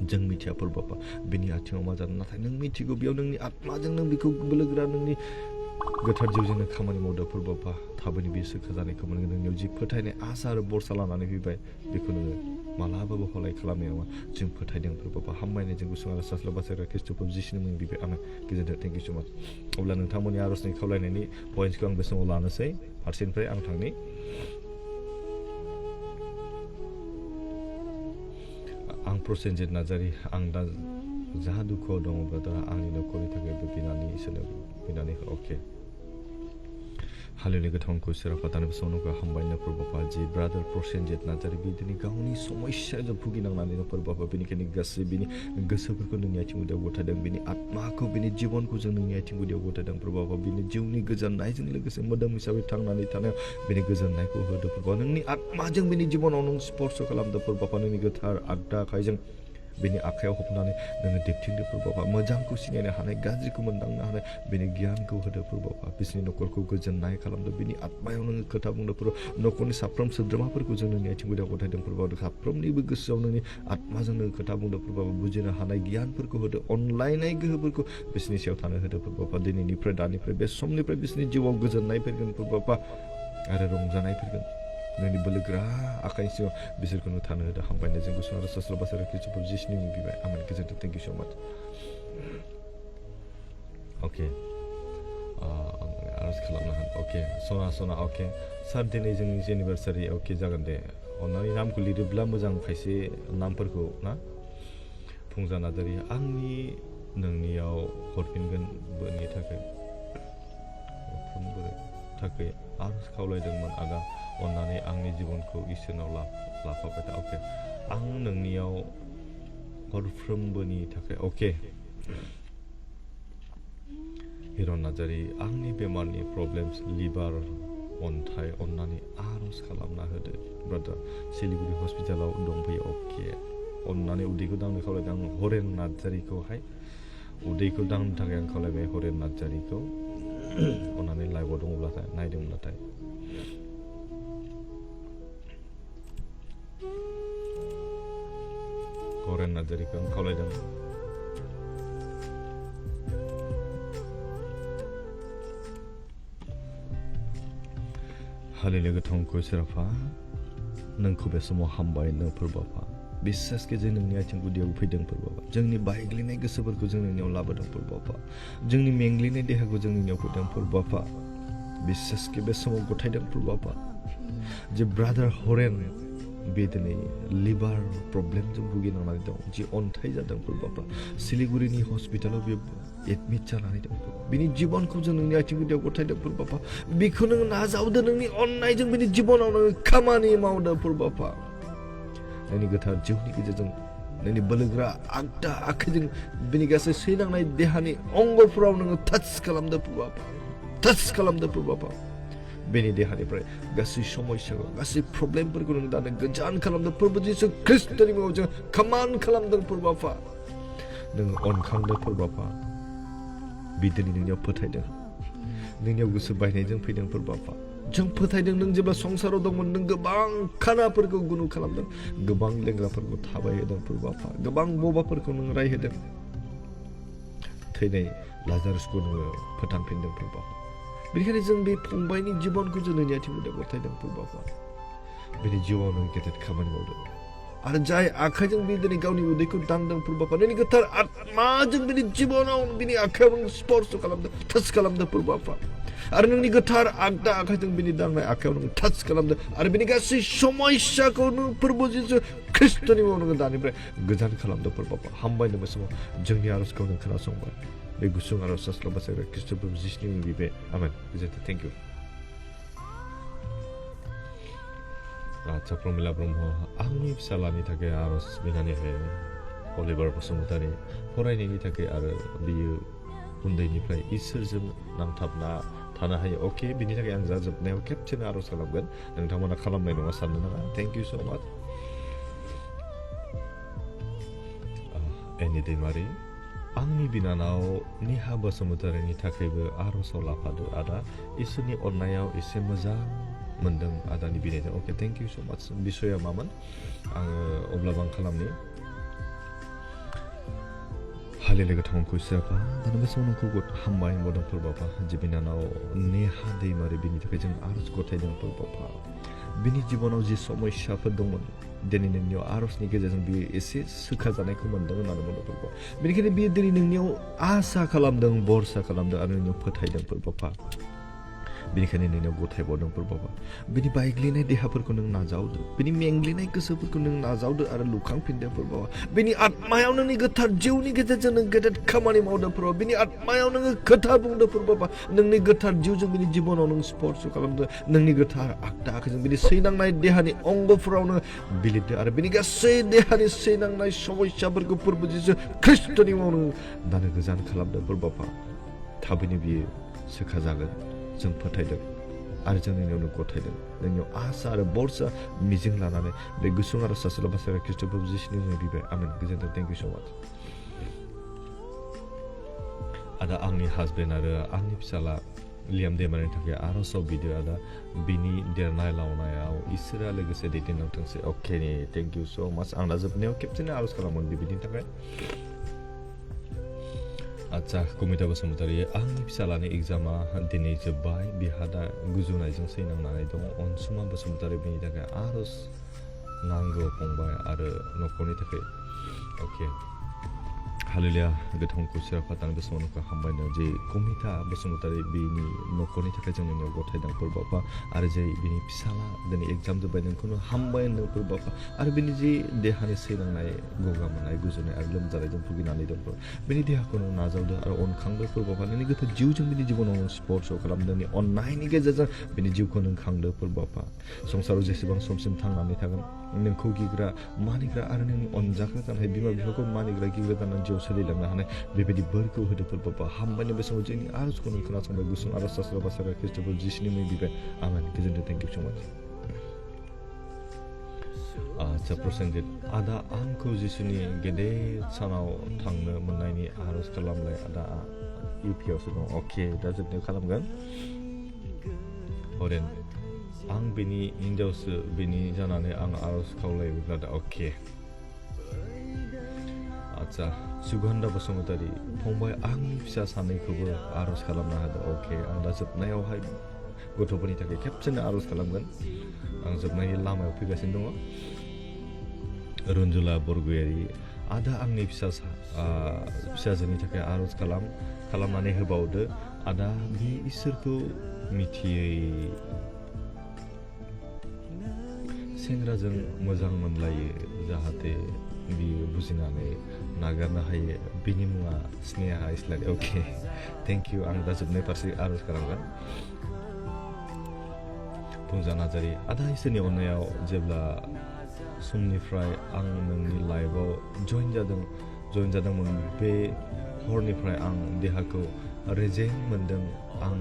Speaker 1: जों मिथिया प्रभुआ बेनि आथिङाव मा जादों नाथाय नों मिथिगौ बेयाव नोंनि आत्माजों नों बेखौ बोलोगोरा नोंनि गोथार जिउजोंनो खामानि मावदो प्रभुआ थाबैनो बे सोखा जानायखौ मोनगोन नोंनियाव जि फोथायनाय आसा आरो बरसा लानानै फैबाय बेखौ नोङो मालाबाबो हलाय खालामनाय नङा जों फोथायदों प्रभुआ हामबायनाय जों गुसुं आरो सास्ला बासायग्रा ख्रिस्ट'फोर जिसुनि मुं बिबाय आङो गोजोनथों थेंक इउ स' माच अब्ला नोंथांमोननि आर'जनि खावलायनायनि पइन्ट्सखौ आं बे समाव लानोसै फारसेनिफ्राय आं थांनि आं प्रसेनजित नार्जारि आं दा जा दुखुआव दङ ब्रादार आंनि न'खरनि थाखायबो बिनानै इसोरनो बिनानै अके हालेलुया गोथांखौ इसोरा दानबे समाव हामबायनो प्रभुआ जि ब्रादार प्रसेनजित नार्जारि बिदिनो गावनि समस्याजों भुगिनांनानै दं प्रभुआ बेनिखायनो गासै बिनि गोसोफोरखौ नोंनि आथिं गुदियाव गथायदों बिनि आत्माखौ बिनि जिबनखौ जों नोंनि आथिं गुदियाव गथायदों प्रभुआ बिनि जिउनि गोजोननायजों लोगोसे मोदोम हिसाबै थांनानै थानायाव बिनि गोजोननायखौ होदो प्रभुआ नोंनि आत्माजों बिनि जिबनाव नों स्पर्श खालामदो प्रभुआ नोंनि गोथार आगदा आखाइजों बेनि आखायाव हमनानै नोङो दिन्थिदो प्रभुआ मोजांखौ सिनायनो हानाय गाज्रिखौ मोनदांनो हानाय बेनि गियानखौ होदो प्रभुआ बिसोरनि न'खरखौ गोजोननाय खालामदो बिनि आत्मायाव नोङो खोथा बुंदो न'खरनि साफ्रोम सोद्रोमाफोरखौ जों नोंनि आथिं गुदियाव गथायदों प्रभुआ साफ्रोमनिबो गोसोआव नोंनि आत्माजों नोङो खोथा बुंदो प्रभुआ बुजिनो हानाय गियानफोरखौ होदो अनलायनाय गोहोफोरखौ बिसोरनि सायाव थानो होदो प्रभुआ दिनैनिफ्राय दानिफ्राय बे समनिफ्राय बिसोरनि जिउआव गोजोननाय फैगोन प्रभुआ आरो रंजानाय फैगोन नोंनि बोलोगोरा आखाइनि सिङाव बिसोरखौनो थानो होदो हामबायनाय जों गुसुं आरो सास्ला बासायग्रा ख्रिस्ट'फोर जिसुनि मुं बिबाय आमेन गोजोनथों थेंक इउ स' माच अके आर'ज खालामनो हागोन अके सना अके सार दिनै जोंनि एनिभार्सारि अके जागोन दे अन्नानै नामखौ लिरोब्ला मोजां खायसे नामफोरखौ ना फुंजा नार्जारि आंनि नोंनियाव हरफिनगोन बोनि थाखाय आर'ज खावलायदोंमोन आगा अन्नानै आंनि जिबनखौ इसोरनाव लाफाबाय था अके आं नोंनियाव हरफ्रोमबोनि थाखाय अके हिरन नार्जारि आंनि बेमारनि प्रब्लेम्स लिभार अन्थाइ अन्नानै आर'ज खालामना होदो ब्रादार सिलिगुरि हस्पिटालाव दंफैयो अके अन्नानै उदैखौ दांनो खावलायदों आं हरेन नार्जारिखौहाय उदैखौ दांनो थाखाय आं खावलायबाय हरेन नार्जारिखौ अन्नानै लाइभआव दङब्लाथाय नायदोंब्लाथाय हरेन नार्जारिखौ आं खावलायदों हालेलुया गोथांखौ इसोरा नोंखौ बे समाव हामबायनो प्रभुआ बिसासके जों नोंनि आथिं गुदियाव फैदों प्रभुआ जोंनि बायग्लिनाय गोसोफोरखौ जों नोंनियाव लाबोदों प्रभुआ जोंनि मेंग्लिनाय देहाखौ जों नोंनियाव फैदों प्रभुआ बिसासके बे समाव गथायदों प्रभुआ जे ब्रादार हरेन बे दिनै लिभार प्रब्लेमजों भुगिनांनानै दं जि अन्थाइ जादों प्रभुआ सिलिगुरिनि हस्पिटालाव बे एडमिट जानानै दं बिनि जिबनखौ जों नोंनि आथिं गुदियाव गथायदों प्रभुआ बेखौ नों नाजावदो नोंनि अननायजों बिनि जिबनाव नोङो खामानि मावदो प्रभुआ नोंनि गोथार जिउनि गेजेरजों नोंनि बोलोग्रा आगदा आखाइजों बिनि गासै सैनांनाय देहानि अंगफोराव नोङो टाच खालामदो प्रभु आफा टाच खालामदो प्रभु आफा बेनि देहानिफ्राय गासै समस्याखौ गासै प्रब्लेमफोरखौ नों दानो गोजान खालामदो प्रभु जिसु ख्रिस्टनि मुङाव जों खामान खालामदों प्रभु आफा नों अनखांदो प्रभु आफा बिदिनो नोंनियाव फोथायदों नोंनियाव गोसो बायनायजों फैदों प्रभु आफा जों फोथायदों नों जेब्ला संसाराव दंमोन नों गोबां खानाफोरखौ गुनु खालामदों गोबां लेंग्राफोरखौ थाबायहोदों प्रभु आफा गोबां बबाफोरखौ नों रायहोदों थैनाय लाजारुसखौ नोङो फोथांफिनदों प्रभु आफा बेनिखायनो जों बे फंबायनि जिबनखौ जों नोंनि आथिंजों गथायदों प्रभु आफा बेनि जिउआव नों गेदेर खामानि मावदों आरो जाय आखाइजों बे दिनै गावनि उदैखौ दांदों प्रभु आफा नोंनि गोथार आत्माजों बिनि जिबनाव बिनि आखाइयाव नों स्पर्श खालामदों टाच खालामदों प्रभु आफा आरो नोंनि गोथार आगदा आखाइजों बिनि दांनाय आखाइयाव नों टाच खालामदों आरो बिनि गासै समस्याखौ नों प्रभु जिसु ख्रिस्टनि मुङाव नोङो दानिफ्राय गोजान खालामदों प्रभु आफा हामबायनो समाव जोंनि आरजखौ नों खोनासंबाय बे गुसुं आरज सास्ल' बासायग्रा ख्रिस्ट प्रभु जिसुनि मुङै बिबाय आमेन गोजोन्थों थेंक इउ आच्चा प्रमिला ब्रह्म आंनि फिसालानि थाखाय आरज बिनानै हो अलिभार बसुमतारी फरायनायनि थाखाय आरो बियो उन्दैनिफ्राय इसोरजों नांथाबना थानो हायो अके बिनि थाखाय आं जोबनायाव खेबसेनो आरज खालामगोन नोंथांमोना खालामनाय नङा साननो नाङा थेंक इउ स' माच एनि दैमारि आंनि बिनानाव निहा बसुमतारीनि थाखायबो आरजआव लाफादो आदा इसोरनि अननायाव एसे मोजां मोनदों आदानि बिनायजों अके थेंक इउ स' माच बिसया मामोन आङो अब्लाबो आं खालामनि हालेले गोथांखौ इसोरफा दाना बे समाव नोंखौ हामबाय मदन फोरबाफा जि बिनानाव नेहा दैमारि बिनि थाखाय जों आरज गथायदों फोरबाफा बिनि जिबनाव जि समस्याफोर दंमोन दिनै नोंनियाव आरजनि गेजेरजों बियो एसे सोखा जानायखौ मोन्दों होननानै बुंदों फोरबा बेनिखायनो बियो दिनै नोंनियाव आसा खालामदों भरसा खालामदों आरो नोंनियाव फोथायदों फोरबाफा बेनिखायनो नोंनियाव गथायबावदों फोरबाफा बिनि बायग्लिनाय देहाफोरखौ नों नाजावदो बिनि मेंग्लिनाय गोसोफोरखौ नों नाजावदो आरो लुखांफिनदों फोरबाफा बिनि आत्मायाव नोंनि गोथार जिउनि गेजेरजों नों गेदेर खामानि मावदों फोरबा बिनि आत्मायाव नोङो खोथा बुंदों फोरबाफा नोंनि गोथार जिउजों बिनि जिबनाव नों स्पर्श खालामदो नोंनि गोथार आगदा आखाइजों बिनि सैनांनाय देहानि अंगफोराव नों बिलिरदो आरो बिनि गासै देहानि सैनांनाय समस्याफोरखौ फोरबो जिसु ख्रिस्टनि मुङाव नों दानो गोजान खालामदों फोरबाफा थाबैनो बियो सोखा जागोन जों फोथायदों आरो जों नोंनियावनो गथायदों नोंनियाव आसा आरो बरसा मिजिं लानानै बे गुसुं आरो सासेल' बासायग्रा ख्रिस्ट प्रभु जिसुनि मुङै बिबाय आमेन गोजोन्थों थेंक इउ स' माच आदा आंनि हासबेन्ड आरो आंनि फिसाला लियाम दैमारिनि थाखाय आरजआव बिदो आदा बिनि देरनाय लावनायाव इसोरा लोगोसे दैदेनलांथोंसै अके थेंक इउ स' माच आं दा जोबनायाव खेबसेनो आरज खालामगोन बेबायदिनि थाखाय आच्चा कमिता बसुमतारी आंनि फिसालानि एग्जामा दिनै जोब्बाय बिहा दा गुजुनायजों सैनांनानै दं अनसुमा बसुमतारी बिनि थाखाय आरज नांगौ फंबाय आरो न'खरनि थाखाय अके हालेलुया गोथांखौ सिराफातान बे समाव नोंखौ हामबायनो जे कमिता बसुमतारी बिनि न'खरनि थाखाय जों नोंनियाव गथायदों फोरबाफा आरो जे बिनि फिसाला दिनै एग्जाम जोब्बाय नोंखौनो हामबाय होनदों फोरबाफा आरो बिनि जि देहानि सैनांनाय गगा मोननाय गुजुनाय आरो लोमजानायजों भुगिनानै दं बिनि देहाखौ नों नाजावदो आरो अनखांदो फोरबाफा नोंनि गोथार जिउजों बिनि जिबनाव नों स्पर्श खालामदों नोंनि अननायनि गेजेरजों बिनि जिउखौ नों खांदो फोरबाफा संसाराव जेसेबां समसिम थांनानै थागोन नोंखौ गिग्रा मानिग्रा आरो नोंनि अनजाग्रा जानाय बिमा बिफाखौ मानिग्रा गिग्रा जानानै जिउ सोलिलांनो हानाय बेबायदि बोरखौ होदो फोरबाफा हामबायनो बे समाव जोंनि आरजखौ नों खोनासंबाय गुसुं आरज सास्र' बासायग्रा ख्रिस्ट प्रभु जिसुनि मुङै बिबाय आमेन गोजोन्थों थेंक इउ स' माच आच्चा प्रसेनजित आदा आंखौ जिसुनि गेदेर सानाव थांनो मोननायनि आरज खालामलाय आदा इउपिआवसो दं अके दा जोबनायाव खालामगोन हरेन आं बिनि हिन्जावसो बिनि जानानै आं आरज खावलायोब्ला दा अके आच्चा सुगन्धा बसुमतारी फंबाय आंनि फिसा सानैखौबो आरज खालामनो हादों अके आं दा जोबनायावहाय गथ'फोरनि थाखाय खेबसेनो आरज खालामगोन आं जोबनायनि लामायाव फैगासिनो दङ रन्जुला बरगयारि आदा आंनि फिसाजोनि थाखाय आरज खालामनानै होबावदो आदा बे इसोरखौ मिथियै सेंग्राजों मोजां मोनलायो जाहाथे बियो बुजिनानै नागारनो हायो बिनि मुङा स्नेहा इस्लारि अके थेंक इउ आं दा जोबनाय फारसे आरज खालामगोन फुंजा नार्जारि आदा इसोरनि अननायाव जेब्ला समनिफ्राय आं नोंनि लाइफआव जइन जादोंमोन बे हरनिफ्राय आं देहाखौ रेजें मोनदों आं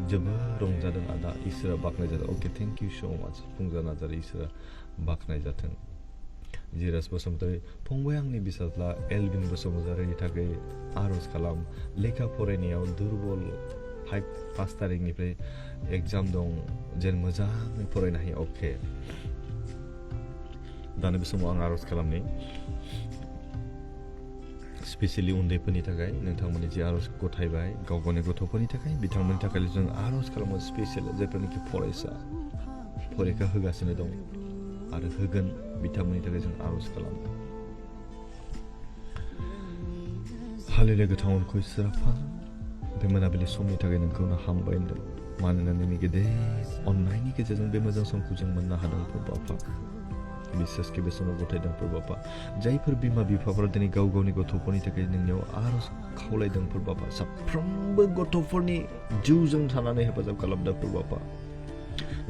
Speaker 1: जोबोद रंजादों आदा इसोरा बाख्नाय जादों अके थेंक इउ स' माच फुंजा नार्जारि इसोरा बाख्नाय जाथों जिराज बसुमतारी फंबाय आंनि बिसाज्ला एलबिन बसुमतारीनि थाखाय आर'ज खालाम लेखा फरायनायाव दुरबल 5 तारिखनिफ्राय एग्जाम दं जेन मोजाङै फरायनो हायो अके दानि बे समाव आं आर'ज खालामनि स्पेसियेलि उन्दैफोरनि थाखाय नोंथांमोननि जे आर'ज गथायबाय गाव गावनि गथ'फोरनि थाखाय बिथांमोननि थाखाय जों आर'ज खालामो स्पेसियेल जायफोरनिखि फरायसा फरिखा होगासिनो दं आरो होगोन बिथांमोननि थाखाय जों आर'ज खालामो हालेलुया गोथां अनखौ इसोरा बे मोनाबिलि समनि थाखाय नोंखौनो हामबाय होनदों मानोना नोंनि गेदेर अननायनि गेजेरजों बे मोजां समखौ जों मोननो हादों प्रभु बिसेसके बे समाव गथायदों प्रभु जायफोर बिमा बिफाफोरा दिनै गाव गावनि गथ'फोरनि थाखाय नोंनियाव आर'ज खावलायदों प्रभु साफ्रोमबो गथ'फोरनि जिउजों थानानै हेफाजाब खालामदों प्रभु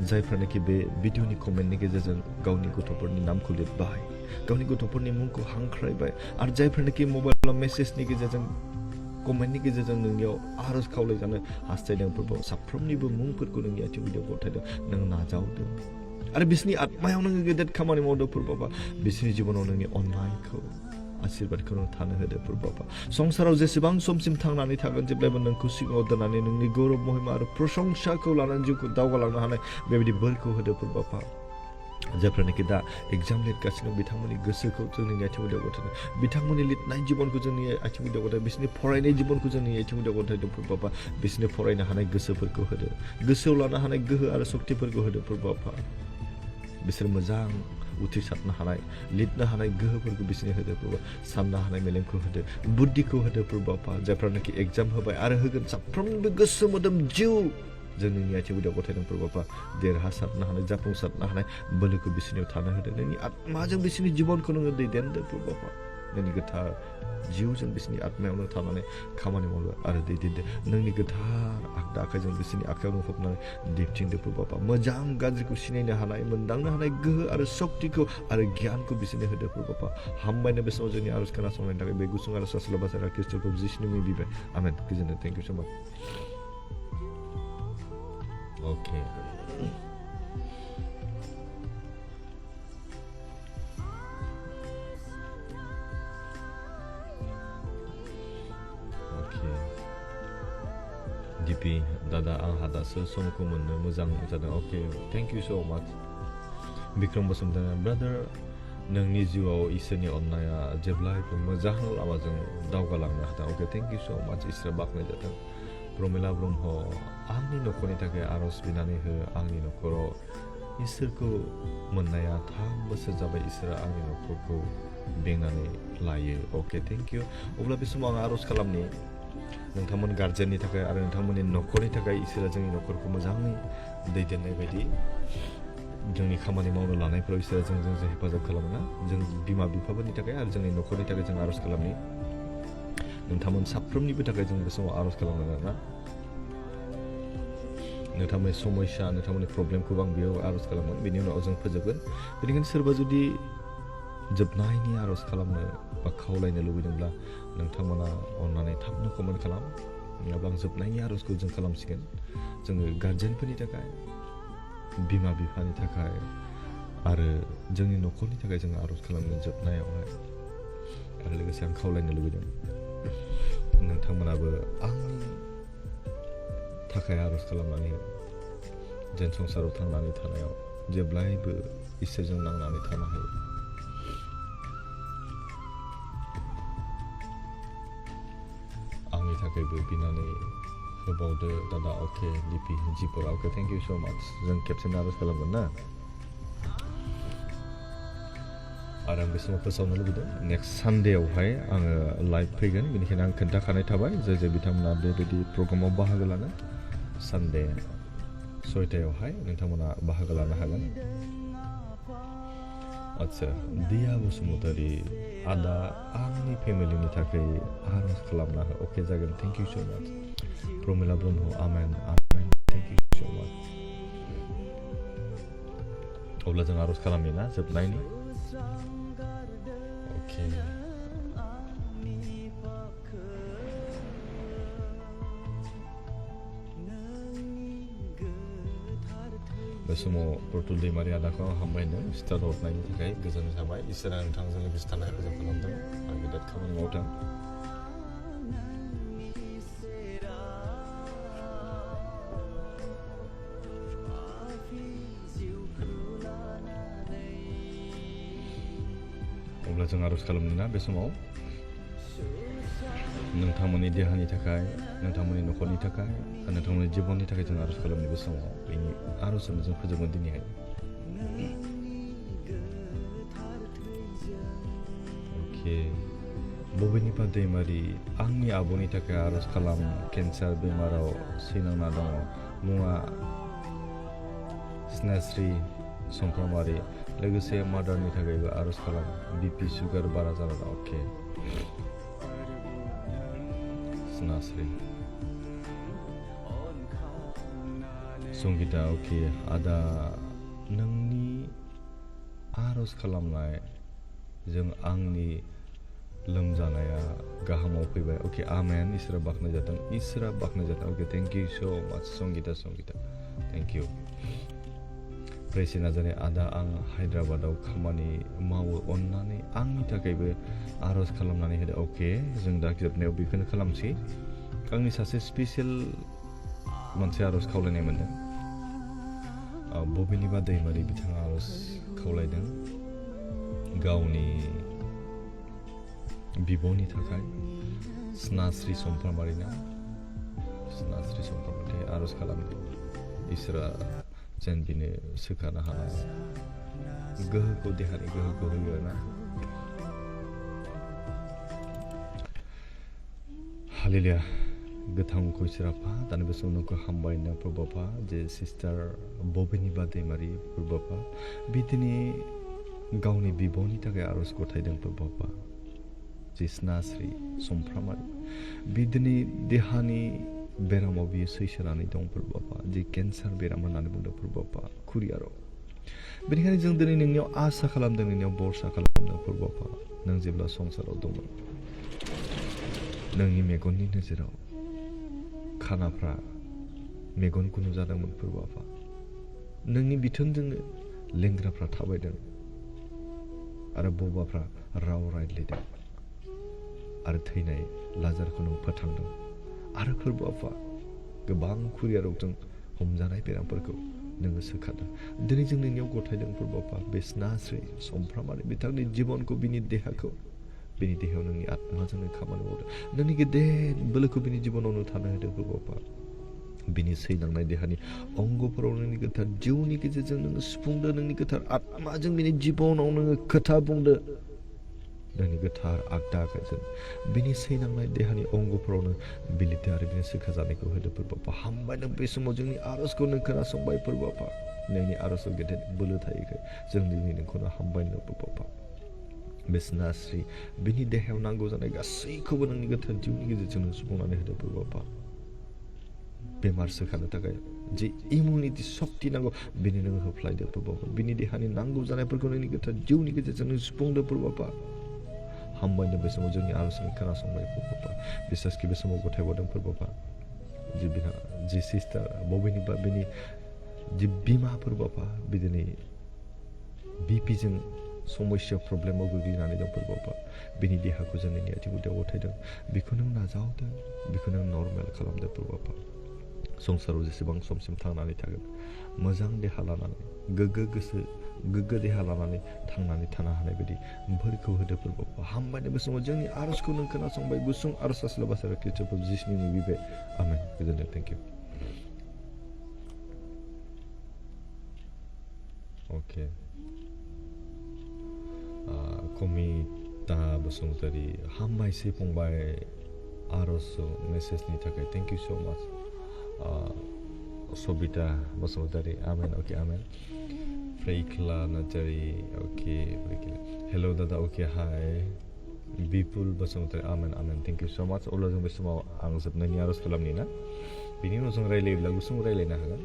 Speaker 1: जायफोरनाखि बे भिडिअनि कमेन्टनि गेजेरजों गावनि गथ'फोरनि नामखौ लिरबाय गावनि गथ'फोरनि मुंखौ हांख्रायबाय आरो जायफोरनाखि मबाइलाव मेसेजनि गेजेरजों कमेन्टनि गेजेरजों नोंनियाव आर'ज खावलायजानो हास्थायदों प्रभु साफ्रोमनिबो मुंफोरखौ नोंनि आथिं भिडिअ गथायदों नों नाजावदों आरो बिसोरनि आत्मायाव नोङो गेदेर खामानि मावदों प्रभु बिसोरनि जिबनाव नोंनि अननायखौ आशीर्बादखौ नों थानो होदो प्रभु संसाराव जेसेबां समसिम थांनानै थागोन जेब्लायबो नोंखौ सिगाङाव दोननानै नोंनि गौरब महिमा आरो प्रशंसाखौ लानानै जिउखौ दावगालांनो हानाय बेबायदि बोरखौ होदो प्रभु जायफोरनाखि दा एग्जाम लिरगासिनो बिथांमोननि गोसोखौ जोंनि आथिं भिडिअ गथायदों बिथांमोननि लिरनाय जिबनखौ जोंनि आथिं भिडिअ गथाय बिसोरनि फरायनाय जिबनखौ जोंनि आथिं भिडिअ गथायदों प्रभु बिसोरनि फरायनो हानाय गोसोफोरखौ होदो गोसोआव लानो हानाय गोहो आरो सक्तिफोरखौ होदो प्रभु बिसोर मोजां उथ्रिसारनो हानाय लिरनो हानाय गोहोफोरखौ बिसोरनि होदो प्रभु साननो हानाय मेलेमखौ होदो बुद्धिखौ होदो प्रभु जायफोरनाखि एग्जाम होबाय आरो होगोन साफ्रोमबो गोसो मोदोम जिउ जोंनि आथिं भिडिअ गथायदों प्रभु देरहासारनो हानाय जाफुंसारनो हानाय बोलोखौ बिसोरनियाव थानो होदो नोंनि आत्माजों बिसोरनि जिबनखौ नोङो दैदेनदो प्रभु नोंनि गोथार जिउजों बिसोरनि आत्मायावनो थानानै खामानि मावदो आरो दैदेनदो नोंनि गोथार आगदा आखाइजों बिसोरनि आखायावनो हबनानै दिन्थिदो प्रभु मोजां गाज्रिखौ सिनायनो हानाय मोनदांनो हानाय गोहो आरो सक्तिखौ आरो गियानखौ बिसोरनो होदो प्रभु हामबायनो बे समाव जोंनि आर'ज खोनासंनायनि थाखाय बे गुसुं आरो सासल बाजारा ख्रिस्ट'खौ जिसुनि मुङै बिबाय आमेन गोजोनथों थेंक इउ स' माच Okay. DP दादा आंहा दासो समखौ मोननो मोजां जादों अके थेंक इउ स' माच बिक्रम बसुमतारी ब्रादार नोंनि जिउआव इसोरनि अननाया जेब्लायबो मोजां लामाजों दावगालांनो हादों अके थेंक इउ स' माच इसोरा बाख्नाय जाथों प्रमिला ब्रह्म आंनि न'खरनि थाखाय आर'ज बिनानै हो आंनि न'खराव इसोरखौ मोननाया 3 बोसोर जाबाय इसोरा आंनि न'खरखौ बेंनानै लायो अके थेंक इउ अब्ला बे समाव आं आर'ज खालामनि नोंथांमोन गार्जेननि थाखाय आरो नोंथांमोननि न'खरनि थाखाय इसोरा जोंनि न'खरखौ मोजाङै दैदेननाय बायदि जोंनि खामानि मावनो लानायफोराव इसोरा जोंजों हेफाजाब खालामोना जों बिमा बिफाफोरनि थाखाय आरो जोंनि न'खरनि थाखाय जों आर'ज खालामनि नोंथांमोन साफ्रोमनिबो थाखाय जों बे समाव आर'ज खालामनो ना नोंथांमोननि समस्या नोंथांमोननि प्रब्लेमखौ आं बेयाव आर'ज खालामगोन बेनि उनाव जों फोजोबगोन बेनिखायनो सोरबा जुदि जोबनायनि आर'ज खालामनो बा खावलायनो लुबैदोंब्ला नोंथांमोना अननानै थाबनो कमेन्ट खालाम नङाब्ला आं जोबनायनि आर'जखौ जों खालामसिगोन जोङो गार्जेनफोरनि थाखाय बिमा बिफानि थाखाय आरो जोंनि न'खरनि थाखाय जों आर'ज खालामगोन जोबनायावहाय आरो लोगोसे आं खावलायनो लुबैदों नोंथांमोनाबो आंनि थाखाय आर'ज खालामनानै जेन संसाराव थांनानै थानायाव जेब्लायबो इसोरजों नांनानै थानो हायो आंनि थाखायबो बिनानै होबावदो दादा अके डिपि जिफोरा अके थेंक इउ स' माच जों खेबसेनो आर'ज खालामगोन ना आरो आं बे समाव फोसावनो लुबैदों नेक्स्ट सानडेआवहाय आङो लाइभ फैगोन बेनिखायनो आं खोन्थाखानाय थाबाय जाय बिथांमोना बेबायदि प्रग्रामाव बाहागो लानो सानडे 6टायावहाय नोंथांमोना बाहागो लानो हागोन आच्छा दिया बसुमतारी आदा आंनि फेमिलिनि थाखाय आर'ज खालामना हो अके जागोन थेंक इउ स' माच प्रमिला ब्रह्म आमेन आमेन थेंक इउ स' माच अब्ला जों आर'ज खालामनि ना जोबनायनि अके बे समाव प्रतुल दैमारि आदाखौ आं हामबायदों स्टार हरनायनि थाखाय गोजोननाय थाबाय इसोरा नोंथांजों लोगोसे थानो हेफाजाब खालामदों आरो गेदेर खामानि मावदों अब्ला जों आर'ज खालामनो ना बे समाव नोंथांमोननि देहानि थाखाय नोंथांमोननि न'खरनि थाखाय आरो नोंथांमोननि जिबननि थाखाय जों आर'ज खालामनो बे समाव बेनि आर'जजोंनो जों फोजोबगोन दिनैहाय अके बबेनिबा दैमारि आंनि आब'नि थाखाय आर'ज खालाम केन्सार बेमाराव सैनांना दङ मुङा स्नेहस्रि समफ्रामारि लोगोसे मादारनि थाखायबो आर'ज खालाम बिपि सुगार बारा जाना दं अके स्नेहस्रि संगिता अके आदा नोंनि आर'ज खालामनाय जों आंनि लोमजानाया गाहामाव फैबाय अके आमेन इसोरा बाख्नाय जाथों अके थेंक इउ सो माच संगिता थेंक इउ प्रेसि नाजानाय आदा आं हायद्राबादाव खामानि मावो अन्नानै आंनि थाखायबो आर'ज खालामनानै होदो अके जों दा जोबनायाव बेखौनो खालामसै आंनि सासे स्पेसियेल मोनसे आर'ज खावलायनाय मोनदों बबेनिबा दैमारि बिथाङा आर'ज खावलायदों गावनि बिब'नि थाखाय स्नेहस्रि समफ्रामारिना आर'ज खालामदों इसोरा जेन बिनो सोखानो हानाय गोहोखौ देहानि गोहोखौ होयो ना हालेलुया गोथांखौ इसोरा फा दानि बे समाव नोंखौ हामबायनो प्रभुपा जे सिस्टार बबेनिबा दैमारि प्रभुपा बिदिनो गावनि बिब'नि थाखाय आर'ज गथायदों प्रभुपा जे स्नेहस्रि समफ्रामारि बिदिनो देहानि बेरामाव बियो सैसोनानै दं प्रभुपा जे केन्सार बेराम होननानै बुंदों प्रभुपा खुरियाराव बेनिखायनो जों दिनै नोंनियाव आसा खालामदों नोंनियाव भरसा खालामदों प्रभुपा नों जेब्ला संसाराव दंमोन नोंनि मेगननि नोजोराव खानाफ्रा मेगनखौ नुजादोंमोन प्रभुपा नोंनि बिथोनजोंनो लेंग्राफ्रा थाबायदों आरो बबाफ्रा राव रायज्लायदों आरो थैनाय लाजारखौ नों फोथांदों आरो प्रभुपा गोबां खुरियारावजों हमजानाय बेरामफोरखौ नोङो सोखादों दिनै जों नोंनियाव गथायदों प्रभुपा बे स्नेहस्रि समफ्रामारि बिथांनि जिबनखौ बिनि देहाखौ बिनि देहायाव नोंनि आत्माजों नों खामानि मावदों नोंनि गेदेर बोलोखौ बिनि जिबनावनो थानो होदों प्रभुपा बिनि सैनांनाय देहानि अंगफोराव नोंनि गोथार जिउनि गेजेरजों नोङो सुफुंदो नोंनि गोथार आत्माजों बिनि जिबनाव नोङो खोथा बुंदो नोंनि गोथार आगदा आखाइजों बिनि सैनांनाय देहानि अंगफोरावनो बिलिरदो आरो बिनि सोखा जानायखौ होदो प्रभुपा हामबाय नों बे समाव जोंनि आर'जखौ नों खोनासंबाय प्रभुपा नोंनि आर'जआव गेदेर बोलो थायोखाय जों दिनै नोंखौनो हामबाय नों प्रभुपा बे स्नेहस्रि बिनि देहायाव नांगौ जानाय गासैखौबो नोंनि गोथार जिउनि गेजेरजों नों सुफुंनानै होदो प्रभुपा बेमार सोखानो थाखाय जे इमिउनिटि शक्ति नांगौ बिनि नोङो होफ्लायदो प्रभुपा बिनि देहानि नांगौ जानायफोरखौ नोंनि गोथार जिउनि गेजेरजों नों सुफुंदो प्रभुपा हामबायनो बे समाव जोंनि आर'जखौ खोनासंबाय प्रभुपा बिसेसखि बे समाव गथायबावदों प्रभुपा जे बिहा जे सिस्टार बबेनिबा बिनि जे बिमा प्रभुपा बिदिनो बिपिजों समस्या प्रब्लेमाव गोग्लैनानै दं प्रभुपा बिनि देहाखौ जों नोंनि आथिं गुदियाव गथायदों बेखौ नों नाजावदो बेखौ नों नर्मेल खालामदो प्रभुपा संसाराव जेसेबां समसिम थांनानै थागोन मोजां देहा लानानै गोग्गो गोसो गोग्गो देहा लानानै थांनानै थानो हानाय बायदि बोरखौ होदो प्रभुपा हामबायनो बे समाव जोंनि आर'जखौ नों खोनासंबाय गुसुं आर'ज आसला बासारा खृष्टफोर जिसुनि मुङै बिबाय आमेन गोजोनथों थेंक इउ अके कमिता बसुमतारी हामबायसै फंबाय आर'ज मेसेजनि थाखाय थेंक इउ सो माच सबिता बसुमतारी आमेन अके आमेन फ्रेक्ला नार्जारी अके हेलो दादा अके हाय बिपुल बसुमतारी आमेन आमेन थेंक इउ सो माच अब्ला जों बे समाव आं जोबनायनि आर'ज खालामनि ना बिनि उनाव जों रायलायोब्ला गुसुं रायलायनो हागोन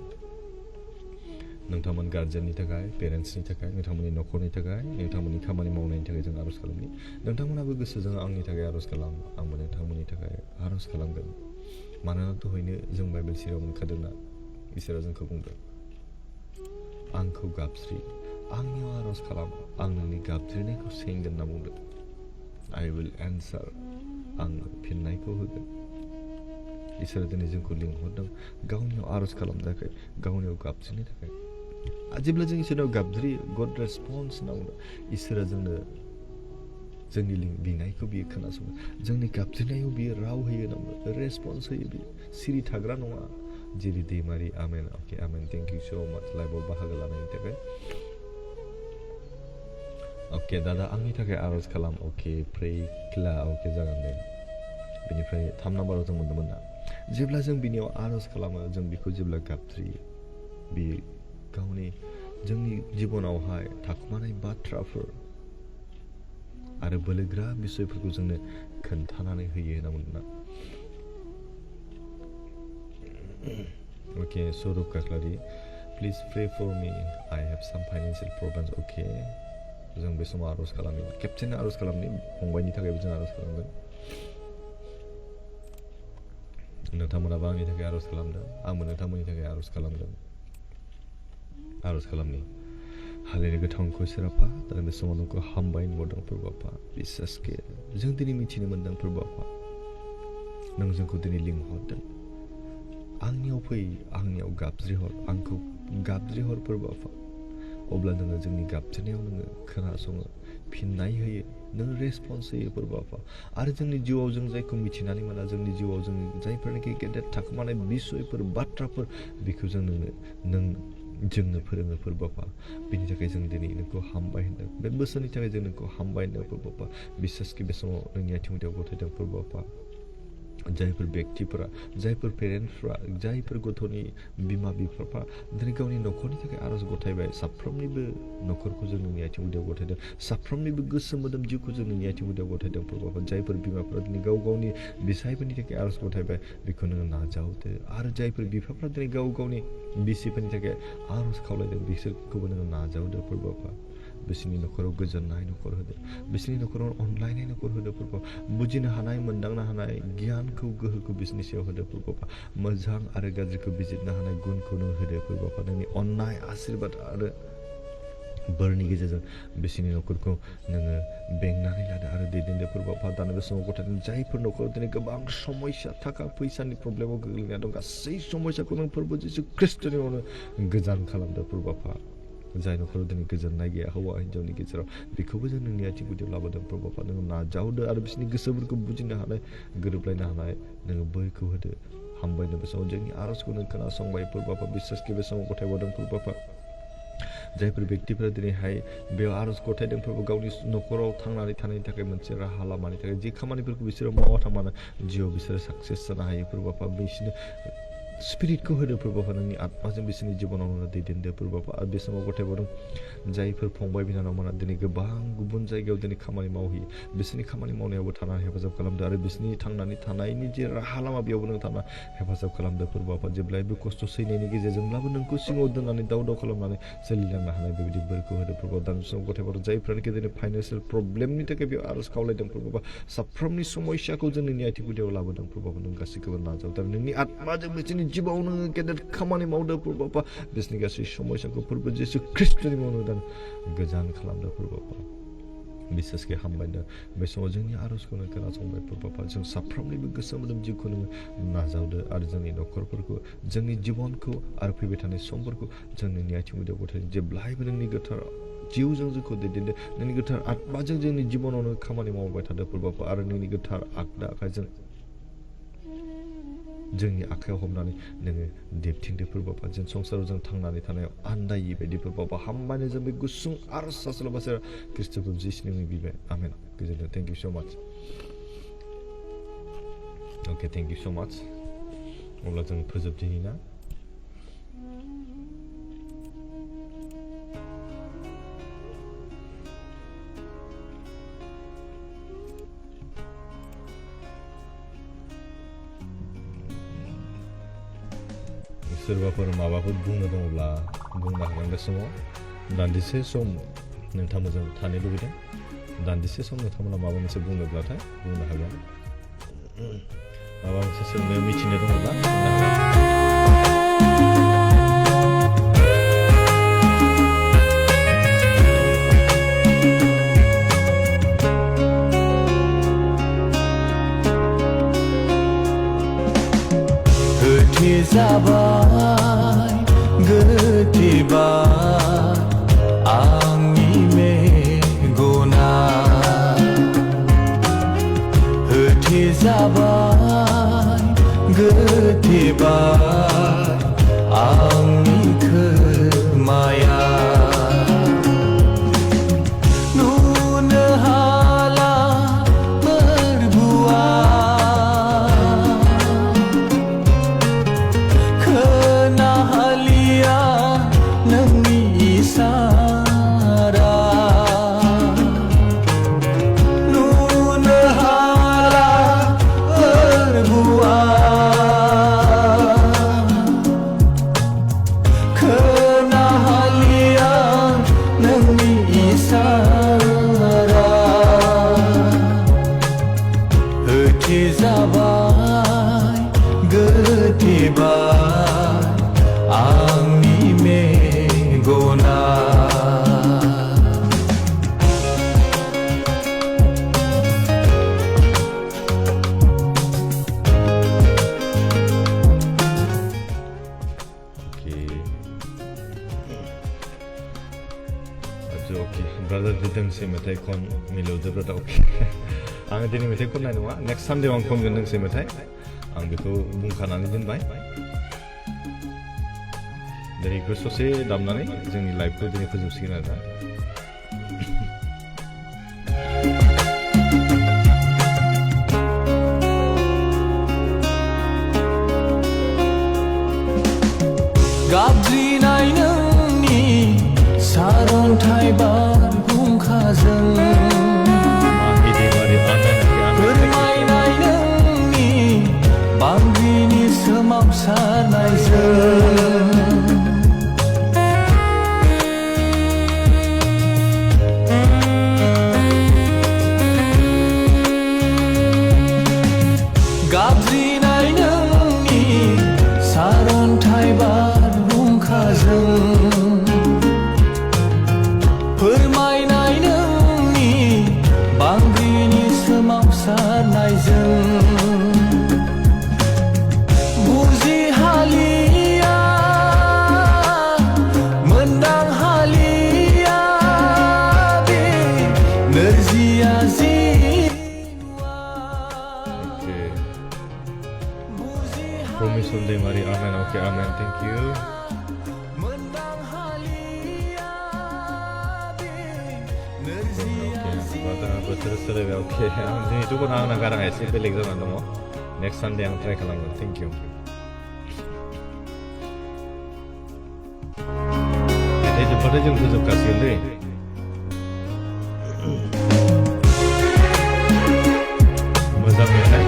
Speaker 1: नोंथांमोन गार्जेननि थाखाय, पेरेन्ट्सनि थाखाय, नोंथांमोननि न'खरनि थाखाय, नोंथांमोननि खामानि मावनायनि थाखाय जों आर'ज खालामनि। नोंथांमोनाबो गोसोजों आंनि थाखाय आर'ज खालाम, आंबो नोंथांमोननि थाखाय आर'ज खालामगोन। मानोना दहायनो जों बाइबेल सिरियाव मोनखादोंना, इसोरा जोंखौ बुंदों, आंखौ गाबज्रि, आंनियाव आर'ज खालाम, आं नोंनि गाबज्रिनायखौ सेंगोन होनना बुंदों। I will answer, आं फिननायखौ होगोन। इसोरा दिनै जोंखौ लिंहरदों गावनियाव आर'ज खालामनो थाखाय, गावनियाव गाबज्रिनो थाखाय। जेब्ला जों इसोरनाव गाबज्रियो, गड रेसपन्स होनना बुंदों। इसोरा जोंनो जोंनि बिनायखौ बियो खोनासङो, जोंनि गाबज्रिनायाव बियो राव होयो होनना बुंदों, रेसपन्स होयो बियो, सिरि थाग्रा नङा। जेरै दैमारि, आमेन। Okay, amen. Thank you so' much लाइभआव बाहागो लानायनि थाखाय। अके, दादा आंनि थाखाय आर'ज खालाम। अके, प्रे क्ला। अके, जागोन दे। बेनिफ्राय 3 नाम्बाराव जों मोनदोंमोन ना, जेब्ला जों बिनियाव आर'ज खालामो, जों बिखौ जेब्ला गाबज्रियो, बियो गावनि जोंनि जिबनावहाय थाखुमानाय बाथ्राफोर आरो बोलोग्रा बिसयफोरखौ जोंनो खोन्थानानै होयो होनना बुंदोंना। Okay, Swarup Kaklary, please pray for me, I have some financial problems. Okay, जों बे समाव आर'ज खालामनि, खेबसेनो आर'ज खालामनि, फंबायनि थाखायबो जों आर'ज खालामगोन। नोंथांमोनाबो आंनि थाखाय आर'ज खालामदों, आंबो नोंथांमोननि थाखाय आर'ज खालामदों। आर'ज खालामनि। हालेलुया, गोथां इसोर आफा, दा बे समाव नोंखौ हामबाय नुदों प्रभु आफा। बिसासके जों दिनै मिथिनो मोन्दों प्रभु आफा, नों जोंखौ दिनै लिंहरदों, आंनियाव फै, आंनियाव गाबज्रिहर, आंखौ गाबज्रिहर प्रभु आफा। अब्ला नोङो जोंनि गाबज्रिनायाव नोङो खोनासङो, फिननाय होयो, नों रेसपन्स होयो प्रभु आफा। आरो जोंनि जिउआव जों जायखौ मिथिनानै मोना, जोंनि जिउआव जों जायफोरनाखि गेदेर थाखोमानाय बिसयफोर, बाथ्राफोर, बेखौ जों जोंनो फोरोङो प्रभु आफा। बेनि थाखाय जों दिनै नोंखौ हामबाय होनदों, बे बोसोरनि थाखाय जों नोंखौ हामबाय होनदों प्रभु आफा। बिसासके बे समाव नोंनि आथिं गुदियाव गथायदों प्रभु आफा। जायफोर बेक्तिफोरा, जायफोर पेरेन्टसफ्रा, जायफोर गथ'नि बिमा बिफाफ्रा दिनै गावनि न'खरनि थाखाय आर'ज गथायबाय, साफ्रोमनिबो न'खरखौ जों नोंनि आथिं गुदियाव गथायदों, साफ्रोमनिबो गोसो मोदोम जिउखौ जों नोंनि आथिं गुदियाव गथायदों प्रभु आफा। जायफोर बिमाफ्रा दिनै गाव गावनि बिसायफोरनि थाखाय आर'ज गथायबाय, बेखौ नोङो नाजावदो। आरो जायफोर बिफाफ्रा दिनै गाव गावनि बिसिफोरनि थाखाय आर'ज खावलायदों, बिसोरखौबो नोङो नाजावदो प्रभु आफा। बिसोरनि न'खराव गोजोननाय न'खर होदो, बिसोरनि न'खराव अनलायनाय न'खर होदो प्रभु। बुजिनो हानाय, मोनदांनो हानाय गियानखौ, गोहोखौ बिसोरनि सायाव होदो प्रभु आफा। मोजां आरो गाज्रिखौ बिजिरनो हानाय गुनखौ नों होदो प्रभु आफा। नोंनि अननाय, आशीर्बाद आरो बोरनि गेजेरजों बिसोरनि न'खरखौ नोङो बेंनानै लादो आरो दैदेनदो प्रभु आफा। दानि बे समाव गथायदों, जायफोर न'खराव दिनै गोबां समस्या, थाखा फैसानि प्रब्लेमाव गोग्लैना दं, गासै समस्याखौ नों फोरबो जिसु ख्रिस्ट'नि मुङावनो गोजान खालामदो प्रभु आफा। जाय न'खराव दिनै गोजोननाय गैया हौवा हिन्जावनि गेजेराव, बेखौबो जों नोंनि आथिं गुदियाव लाबोदों प्रभु आफा। नोङो नाजावदो आरो बिसोरनि गोसोफोरखौ बुजिनो हानाय, गोरोबलायनो हानाय नोङो बोरखौ होदो। हामबायनो बे समाव जोंनि आर'जखौ नों खोनासंबाय प्रभु आफा। बिसासके बे समाव गथायबावदों प्रभु आफा। जायफोर बेक्तिफोरा दिनैहाय बेयाव आर'ज गथायदों प्रभु, गावनि न'खराव थांनानै थानायनि थाखाय मोनसे राहा लामानि थाखाय, जे खामानिफोरखौ बिसोरो मावाथों मानो जिउआव बिसोरो साक्सेस जानो हायो प्रभु आफा। बिसोरनो स्पिरिटखौ होदो प्रभु आफा, नोंनि आत्माजों बिसोरनि जिबनाव नोङो दैदेनदो प्रभु आफा। आरो बे समाव गथायबावदों, जायफोर फंबाय बिनानावमोना दिनै गोबां गुबुन जायगायाव दिनै खामानि मावहैयो, बिसोरनि खामानि मावनायावबो थानानै हेफाजाब खालामदो आरो बिसोरनि थांनानै थानायनि जे राहा लामा, बेयावबो नों थाना हेफाजाब खालामदो प्रभु आफा। जेब्लायबो खस्थ' सैनायनि गेजेरजोंब्लाबो नोंखौ सिङाव दोननानै दाव दाव खालामनानै सोलिलांनो हानाय बेबायदि बोरखौ होदो प्रभु। दानि समाव गथायबावदों, जायफ्रानोखि दिनै फाइनान्सियेल प्रब्लेमनि थाखाय बेयाव आर'ज खावलायदों प्रभु आफा, साफ्रोमनि समस्याखौ जों नोंनि आथिं गुदियाव लाबोदों प्रभु आफा। नों गासैखौबो नाजावदो, नोंनि आत्माजों बिसोरनि जिउआव नोङो गेदेर खामानि मावदो प्रभु आफा। बिसोरनि गासै समस्याखौ फोरबो जिसु ख्रिस्ट'नि मुङावनो गोजान खालामदो प्रभु आफा। बिसासके हामबायनो बे समाव जोंनि आर'जखौ नों खोनासंबाय प्रभु आफा। जों साफ्रोमनिबो गोसो मोदोम जिउखौ नोङो नाजावदो आरो जोंनि न'खरफोरखौ, जोंनि जिबनखौ आरो फैबाय थानाय समफोरखौ जों नोंनि आथिं गुदियाव गथायदों। जेब्लायबो नोंनि गोथार जिउजों जोंखौ दैदेनदो, नोंनि गोथार आत्माजों जोंनि जिबनावनो खामानि मावबाय थादो प्रभु आफा। आरो नोंनि गोथार आगदा आखाइजों जोंनि आखायाव हमनानै नोङो देबथिंदो प्रभु आफा। जों संसाराव जों थांनानै थानायाव आन्दायै बायदि प्रभु आफा। हामबायनो जों बे गुसुं आर'ज सासेल'बासो ख्रिस्ट'खौ जिसुनि मुङै बिबाय, आमेन। गोजोनथों। थेंक इउ स' माच। अके, थेंक इउ स' माच। अब्ला जों फोजोबदिनि ना? सोरबाफोर माबाफोर बुंनो दङब्ला बुंनो हागोन बे समाव दान्दिसे सम नोंथांमोनजों थानो लुबैदों दान्दिसे सम नोंथांमोना माबा मोनसे बुंनोब्लाथाय बुंनो हागोन माबा मोनसे सोंनो मिथिनो दङब्ला बुंनो हागोन
Speaker 2: गोथे जाबाय गोथेबाय आंनि मेगना गोथे जाबाय गोथेबाय आंनि खोमाया नुनो हाला फोरबुआ खोनाहालिया नोंनि इसारा नुनो हाला फोरबुआ खोनाहालिया नोंनि इसारा गोथे जाबाय गोथेबाय आंनि मेगना
Speaker 1: ओके ब्रादार दोंसे मेथाइ खन मिलौदो ब्रादार अके आं दिनै मेथाइ खननाय नङा नेक्स्ट सानडेआव आं खनगोन दोंसे मेथाइ आं बेखौ बुंखानानै दोनबाय दिनै बेखौ ससे दामनानै जोंनि लाइफखौ दिनै फोजोबसिगोन आरोना
Speaker 2: गाबज्रिनाय नोंनि सारन्थाइ बारहुंखाजों फोरमायनाय नोंनि बांग्रिनि सोमावसारनायजों गाबज्रिनाय नोंनि सारन्थाइ बारहुंखाजों फोरमायनाय नोंनि बांग्रिनि सोमावसारनायजों बुजिहालिया मोनदांहालिया बे नोरजिया
Speaker 1: Promise दैमारि amen okay amen thank you बोथोर सोलायबाय अके आं दिनैथ' गना आंना गाराङा एसे बेलेग जानानै दङ नेक्स्ट सानडे आं ट्राइ खालामगोन थेंक इउ मेथाइ जोब्बाथाय जों फोजोबखासिगोन दै मोजां मेथाइ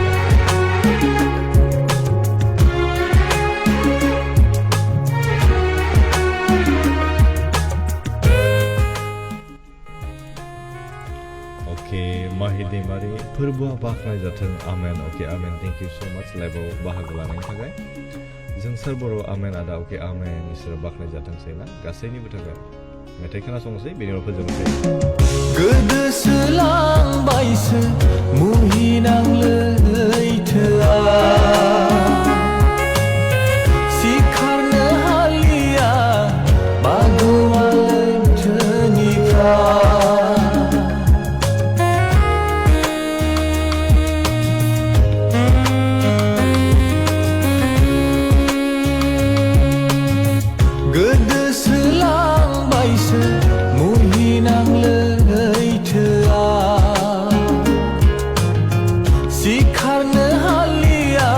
Speaker 1: माहि दैमारि फोरबोआ बाख्नाय जाथों आमेन okay amen thank you so much लाइभआव बाहागो लानायनि थाखाय जों सोर बर' आमेन आदा ओके आमेन इसोर बाख्नाय जाथोंसै ना गासैनिबो थाखाय मेथाइ खोनासंनोसै बेनि उनाव फोजोबनोसै
Speaker 2: गोदोसोलांबायसो मुहिनां लैथोआ सिखारनो हालिया बागुआ लैथोनिफ्राय गोदोसोलांबायसो मुहिनां लैथोआ सिखारनो हालिया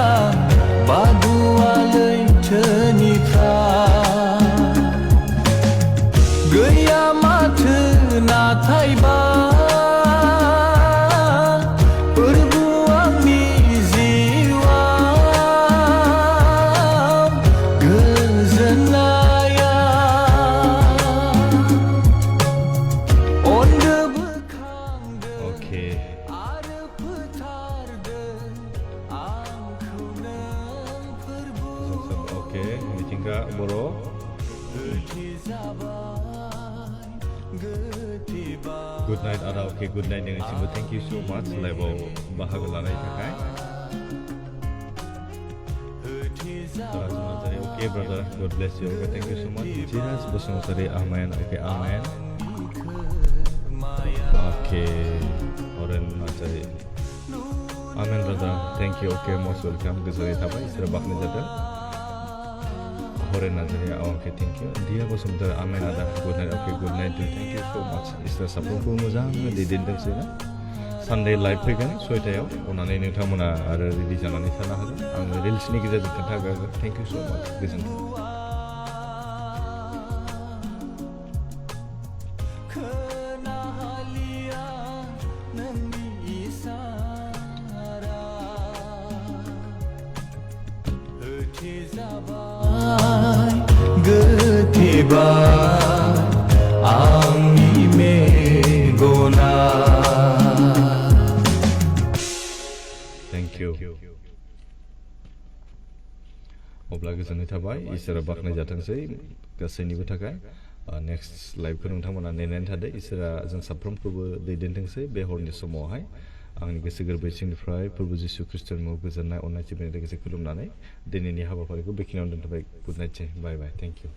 Speaker 1: मिथिंगा बर' गुड नाइट आदा अके गुड नाइट नोंनिसिमबो थेंक इउ सो माच लाइभआव बाहागो लानायनि थाखाय Raju Narzary okay brother God bless you okay thank you so much Jiraj Basumatary amen okay amen okay Aren Narzary amen brother thank you okay must welcome गोजोननाय थाबाय इसोरा बाख्नाय जादों Haren Narzary okay thank you Diya Basumatary amen आदा good night okay good night thank you so much इसोरा साफ्रोमखौ मोजाङै दैदेनथोंसै ना Sunday live फैगोन 6टायाव अननानै नोंथांमोना आरो रेडि जानानै थानो हागोन आङो रिल्सनि गेजेरजों खोन्थागोन थेंक इउ सो माच गोजोन्थों
Speaker 2: Getiba Ami Megona
Speaker 1: Thank you अब्ला गोजोननाय थाबाय इसोरा बाख्नाय जाथोंसै गासैनिबो थाखाय नेक्स्ट लाइभखौ नोंथांमोना नेनानै थादो इसोरा जों साफ्रोमखौबो दैदेनथोंसै बे हरनि समावहाय आंनि गोसो गोरबोसिंनिफ्राय प्रभु जिसु ख्रीष्टनि मुङाव गोजोननाय अननाय सिबिनाय लोगोसे खुलुमनानै दिनैनि हाबाफारिखौ बेखिनियावनो दोनथ'बाय good night bye bye thank U